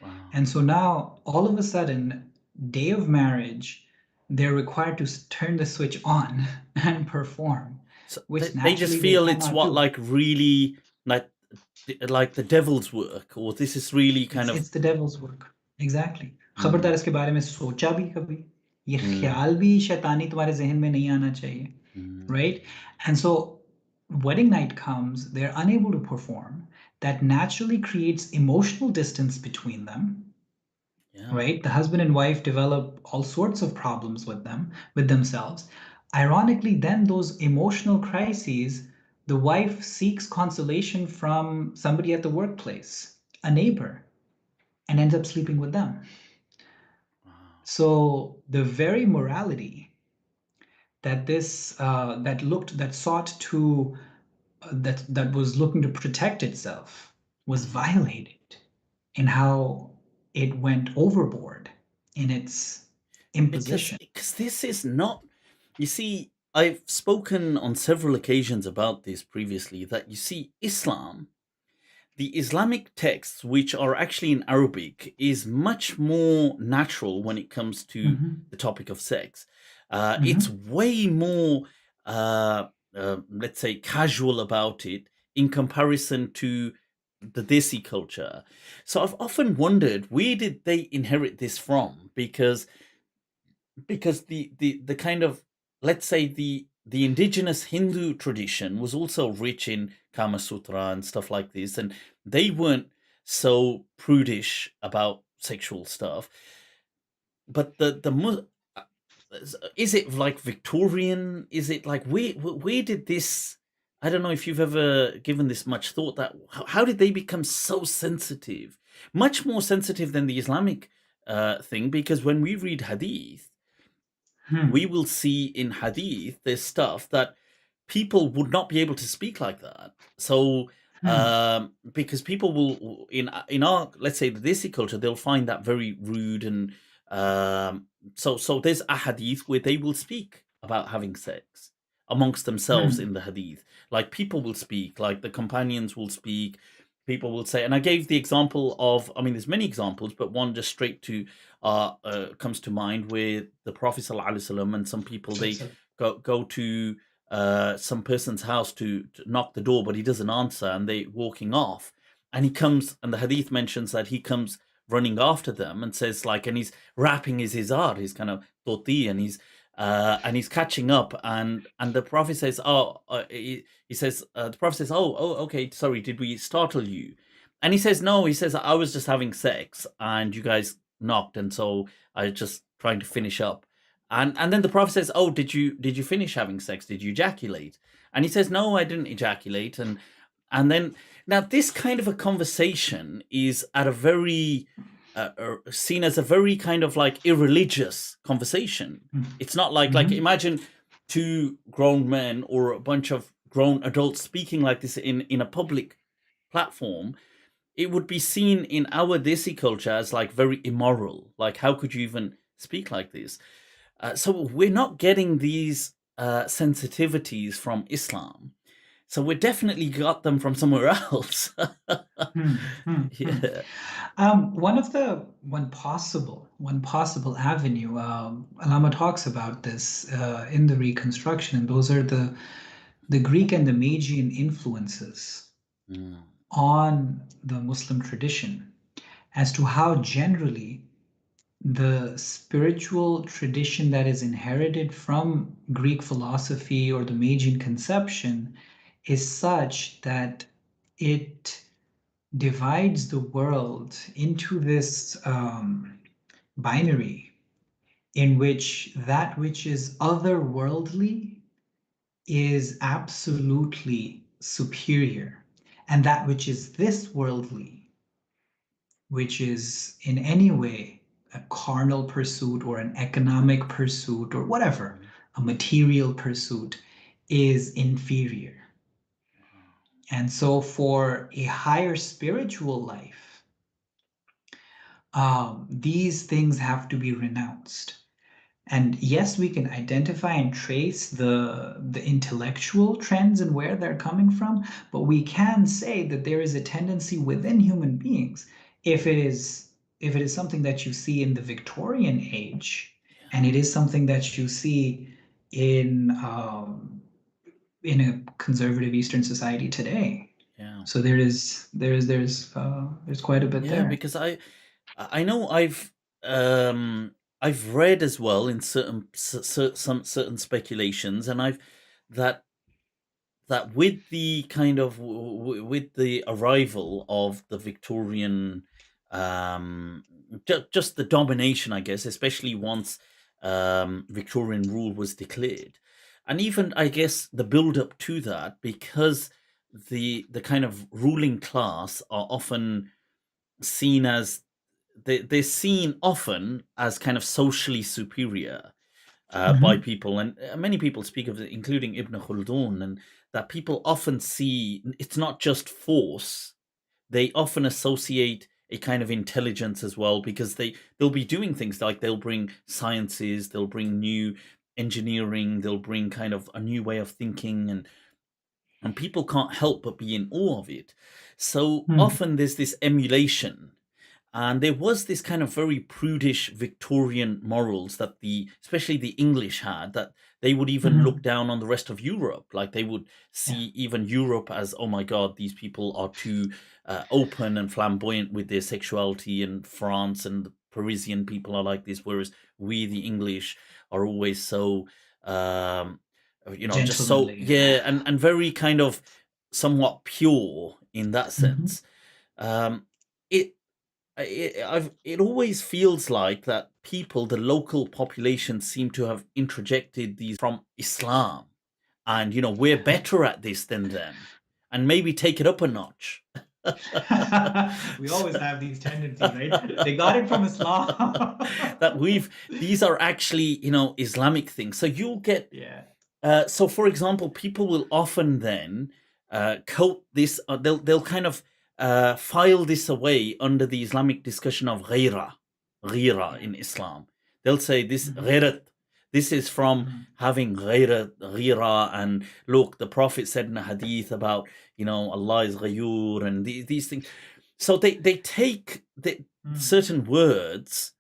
Wow. And so now, all of a sudden, day of marriage, they're required to turn the switch on and perform, So which they just naturally they feel it's cannot what, do. like, really, like like the devil's work, or this is really kind of. It's the devil's work. Exactly. Mm, खबरदार इसके बारे में सोचा भी कभी, ये mm, ख्याल भी शैतानी तुम्हारे जहन में नहीं आना चाहिए, mm, right? And so wedding night comes, they're unable to perform. That naturally creates emotional distance between them, yeah. right? The husband and wife develop all sorts of problems with themselves. Ironically, then those emotional crises, the wife seeks consolation from somebody at the workplace, a neighbor, and ends up sleeping with them. Wow. So the very morality that sought to that was looking to protect itself was violated in how it went overboard in its because imposition. this is not, you see, I've spoken on several occasions about this previously, that you see Islam, the Islamic texts, which are actually in Arabic, is much more natural when it comes to Mhm. the topic of sex. It's Mhm. way more, let's say, casual about it in comparison to the Desi culture. So I've often wondered, where did they inherit this from? Because the kind of, let's say, the indigenous Hindu tradition was also rich in Kama Sutra and stuff like this, and they weren't so prudish about sexual stuff. But uh, is it like Victorian? Is it like, where did this? I don't know if you've ever given this much thought. That how did they become so sensitive, much more sensitive than the Islamic thing? Because when we read Hadith, we Hmm. will see in Hadith there's stuff that people would not be able to speak like that. So Hmm. because people will in our, let's say, the Desi culture, they'll find that very rude, and so there's a Hadith where they will speak about having sex amongst themselves Hmm. in the Hadith. Like people will speak, like the companions will speak. People will say, and I gave the example of, I mean, there's many examples, but one just straight to comes to mind, where the Prophet ﷺ and some people, they go to some person's house to knock the door, but he doesn't answer, and they walking off, and he comes, and the Hadith mentions that he comes running after them and says, like, and he's wrapping his izar, his kind of dhoti, and he's catching up, and the Prophet says, oh, he says, the Prophet says, oh, okay, sorry, did we startle you? And he says, no, he says, I was just having sex, and you guys knocked, and so I was just trying to finish up. And then the Prophet says, oh, did you finish having sex? Did you ejaculate? And he says, no, I didn't ejaculate. And then, now this kind of a conversation is at a very seen as a very kind of like irreligious conversation. It's not like Mhm. imagine two grown men or a bunch of grown adults speaking like this in a public platform. It would be seen in our Desi culture as like very immoral. Like, how could you even speak like this? So we're not getting these sensitivities from Islam. So we definitely got them from somewhere else. Hmm. Hmm. Hmm. Yeah. One possible avenue. Alama talks about this in the reconstruction, and those are the Greek and the Magian influences Mm. on the Muslim tradition, as to how generally the spiritual tradition that is inherited from Greek philosophy or the Magian conception is such that it divides the world into this binary in which that which is otherworldly is absolutely superior, and that which is this worldly, which is in any way a carnal pursuit or an economic pursuit or whatever, a material pursuit, is inferior. And so, for a higher spiritual life, these things have to be renounced. And yes, we can identify and trace the intellectual trends and where they're coming from, but we can say that there is a tendency within human beings. If it is something that you see in the Victorian age, and it is something that you see in in a conservative Eastern society today. Yeah. So there's quite a bit Yeah, there. because I know I've read as well in some certain speculations, and I've that that with the kind of with the arrival of the Victorian, just the domination, I guess, especially once Victorian rule was declared, and even, I guess, the build up to that, because the kind of ruling class are often seen as, they're seen often as kind of socially superior. by people, and many people speak of it, including Ibn Khaldun, and that people often see it's not just force. They often associate a kind of intelligence as well, because they'll be doing things like they'll bring sciences, they'll bring new engineering, they'll bring kind of a new way of thinking, and people can't help but be in awe of it. So often there's this emulation. And there was this kind of very prudish Victorian morals that especially the English had, that they would even look down on the rest of Europe. Like they would see even Europe as, oh my God, these people are too open and flamboyant with their sexuality, and France and the Parisian people are like this, whereas we, the English, are always so, just so, and very kind of somewhat pure in that sense. It always feels like that people, the local population, seem to have introjected these from Islam, and we're better at this than them, and maybe take it up a notch. We always have these tendencies, right? They got it from Islam. That these are actually Islamic things. So you'll get so for example, people will often then quote this. They'll kind of file this away under the Islamic discussion of ghira in Islam. They'll say this ghirat, this is from having ghira, and look, the Prophet said in a hadith about Allah is ghayur, and these things. So they take certain words,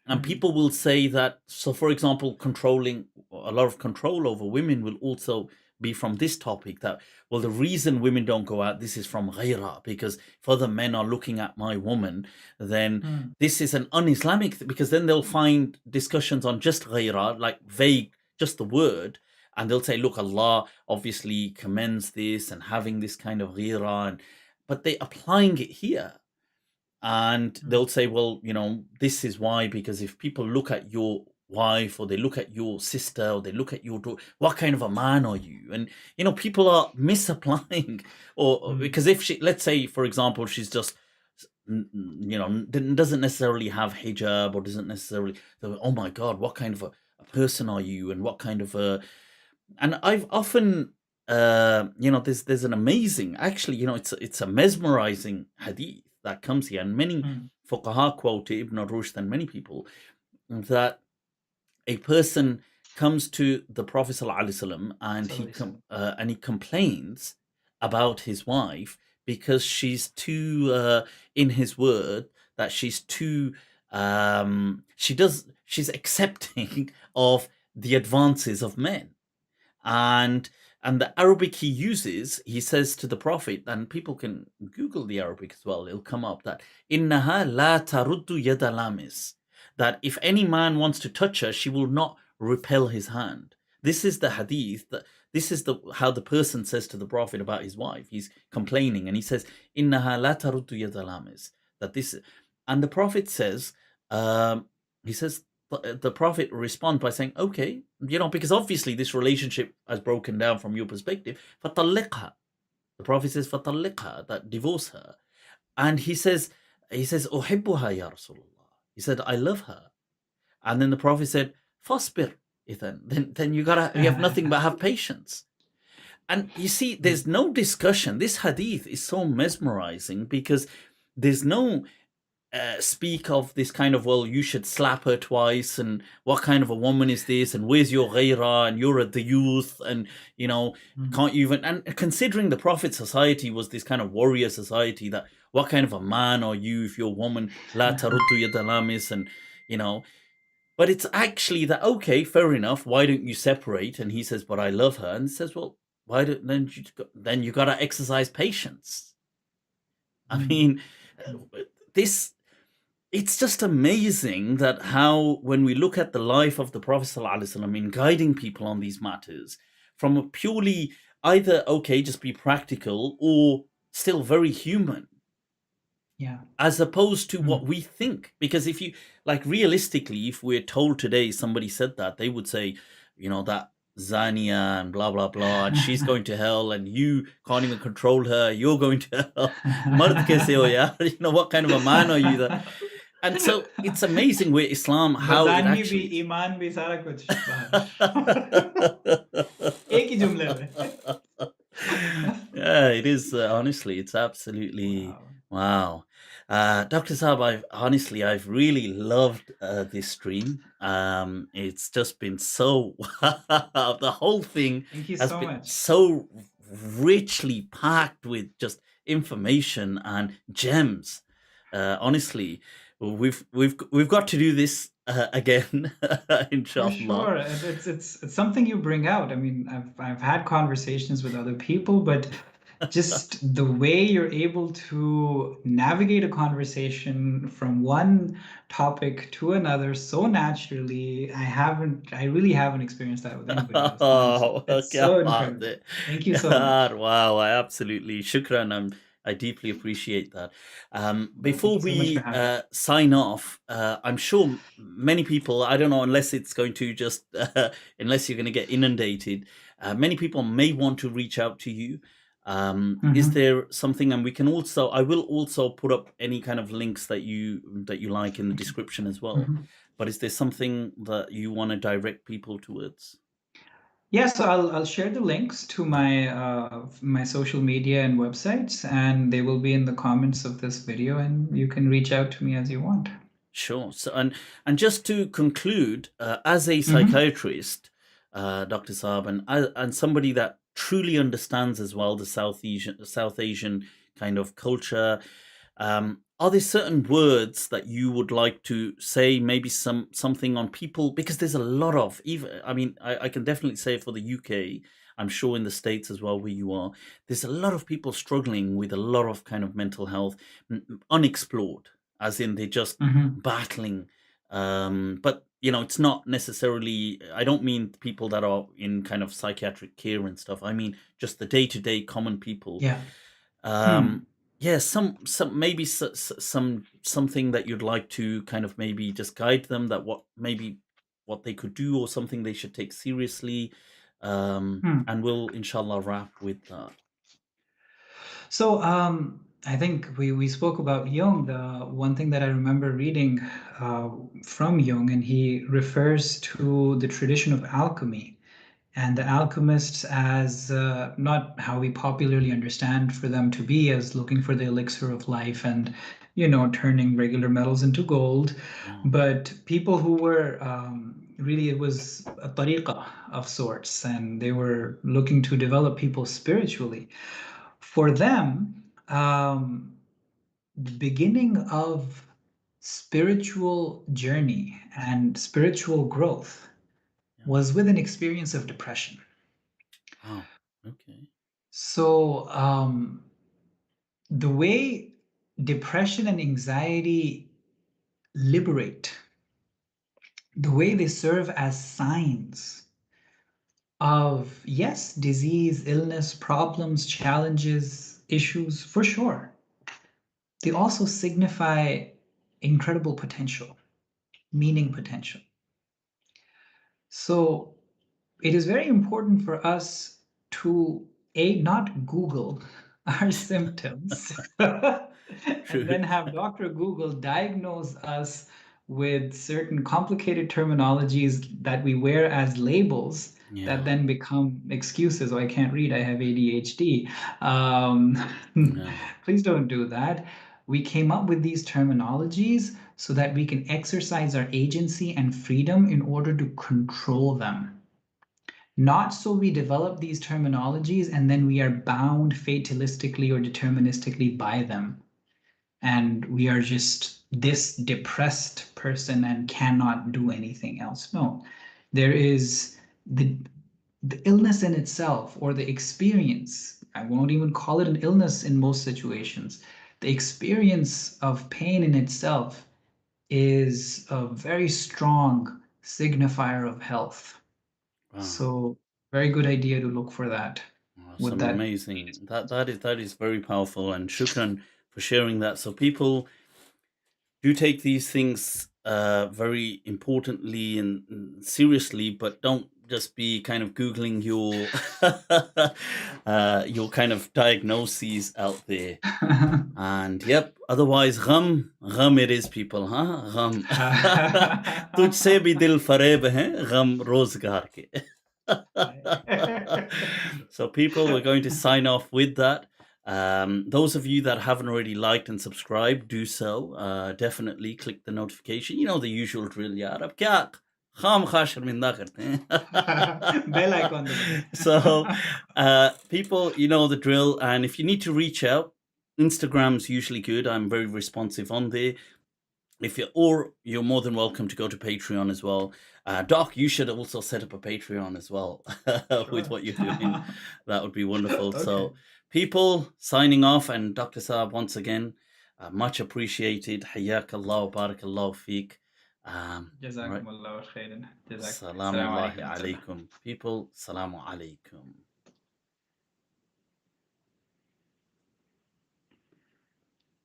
and people will say that. So for example, a lot of control over women will also be from this topic, that, well, the reason women don't go out, this is from ghayra, because if other men are looking at my woman, then this is an un-Islamic because then they'll find discussions on just ghayra, like vague, just the word, and they'll say, look, Allah obviously commends this and having this kind of ghayra, but they're applying it here. And they'll say, well, this is why, because if people look at your wife, or they look at your sister, or they look at your daughter, what kind of a man are you? And people are misapplying, or because if she, let's say for example, she's just doesn't necessarily have hijab, or doesn't necessarily, oh my God, what kind of a person are you, and what kind of a, and I've often there's an amazing, actually, it's a mesmerizing hadith that comes here, and many fuqaha quote Ibn Rushd and many people, that a person comes to the Prophet ﷺ, and he complains about his wife because she's too, in his word, that she's too, she's accepting of the advances of men, and the Arabic he uses, he says to the Prophet, and people can Google the Arabic as well, it'll come up, that innaha la taruddu yada lamis, that if any man wants to touch her, she will not repel his hand. This is the hadith, this is how the person says to the Prophet about his wife. He's complaining, and he says, "Innaha la taruddu yada lamis." That this, and the Prophet says, the Prophet responds by saying, "Okay, because obviously this relationship has broken down from your perspective. Fatalliqha." The Prophet says, "Fatalliqha," that divorce her, and he says, "Uhibbuha ya Rasulullah." He said, I love her. And then the Prophet said, Fasbir, then you have nothing but have patience. And you see, there's no discussion. This hadith is so mesmerizing because there's no speak of this kind of, well, you should slap her twice, and what kind of a woman is this, and where's your ghayra, and you're the youth, and can't you even, and considering the Prophet's society was this kind of warrior society, that what kind of a man are you if you're a woman, la taruddu yada lamis, and but it's actually that, okay, fair enough, why don't you separate? And he says, but I love her. And he says, well, why don't then you gotta exercise patience. I mean, it's just amazing that how, when we look at the life of the Prophet ﷺ in guiding people on these matters, from a purely either, okay, just be practical, or still very human. Yeah. As opposed to what we think. Because if you, like, realistically, if we're told today somebody said that, they would say, that Zania and blah, blah, blah, and she's going to hell, and you can't even control her, you're going to hell. Mard kaise ho yaar? What kind of a man are you? And so it's amazing with Islam how it बदानी भी actually ईमान भी सारा कुछ बाहर एक ही जुमले में yeah, it is. Honestly, it's absolutely wow. wow. Dr. Saab, I've really loved this stream. It's just been so the whole thing Thank you has so been much. so richly packed with just information and gems. Honestly, we've got to do this again, For inshallah. sure, it's something you bring out. I mean, I've had conversations with other people, but just the way you're able to navigate a conversation from one topic to another so naturally, I really haven't experienced that with anybody else, honestly. Oh, It's kya so baat incredible. hai. Thank you so much. Yaar, wow, I absolutely shukran. I deeply appreciate that. Well, thank Before you so much for we having me. sign off, I'm sure many people, I don't know, unless it's going to just, unless you're going to get inundated, many people may want to reach out to you. Is Mhm. there something, and we can also, I will also put up any kind of links that you like in the Okay. description as well. Mhm. But is there something that you want to direct people towards? Yeah, so I'll share the links to my social media and websites, and they will be in the comments of this video, and you can reach out to me as you want. Sure. So, and just to conclude, as a Mhm. psychiatrist, Dr. Saab, and somebody that truly understands as well the South Asian kind of culture, are there certain words that you would like to say? Maybe something on people, because there's a lot of, even. I mean, I can definitely say for the UK. I'm sure in the States as well, where you are, there's a lot of people struggling with a lot of kind of mental health, unexplored, as in they're just Mhm. battling. But it's not necessarily. I don't mean people that are in kind of psychiatric care and stuff. I mean just the day-to-day common people. Yeah. Um, Hmm. yeah, some maybe something that you'd like to kind of maybe just guide them, that what they could do, or something they should take seriously. Hmm. And we'll inshallah wrap with that. So I think we spoke about Jung. The one thing that I remember reading uh, from Jung, and he refers to the tradition of alchemy and the alchemists as not how we popularly understand for them to be, as looking for the elixir of life and turning regular metals into gold, Yeah. but people who were really, it was a tariqa of sorts, and they were looking to develop people spiritually. For them, the beginning of spiritual journey and spiritual growth Yeah. was with an experience of depression. Wow. Okay. So, the way depression and anxiety liberate, the way they serve as signs of, yes, disease, illness, problems, challenges, issues, for sure, they also signify incredible potential, meaning potential. So, it is very important for us to not Google our symptoms and True. then have Dr. Google diagnose us with certain complicated terminologies that we wear as labels that Yeah. then become excuses. Oh, I can't read, I have ADHD. Yeah. Please don't do that. We came up with these terminologies so that we can exercise our agency and freedom in order to control them. Not so we develop these terminologies and then we are bound fatalistically or deterministically by them. And we are just this depressed person and cannot do anything else. No, there is the illness in itself, or the experience. I won't even call it an illness in most situations. The experience of pain in itself is a very strong signifier of health. Wow. So very good idea to look for that. Would Some that amazing. That is very powerful, and shukran for sharing that. So people do take these things very importantly and seriously, but don't just be kind of Googling your your kind of diagnoses out there. And yep, otherwise gham it is, people, huh? Gham. Tujhse bhi dil fareb hai, gham rozgar ke. So people, we're going to sign off with that. Those of you that haven't already liked and subscribed, do so. Definitely click the notification. You know the usual drill, yaar. Ab kya kham kha sharminda karte hain? Bell icon. So people, you know the drill. And if you need to reach out, Instagram's usually good. I'm very responsive on there. You're more than welcome to go to Patreon as well. Doc, you should also set up a Patreon as well with what you're doing. That would be wonderful. Okay. So people, signing off, and Dr. Saab, once again, much appreciated. Hayyakallah, barakallahu feek. Jazakumullahu khairan. Salamu alaikum. People, salamu alaikum.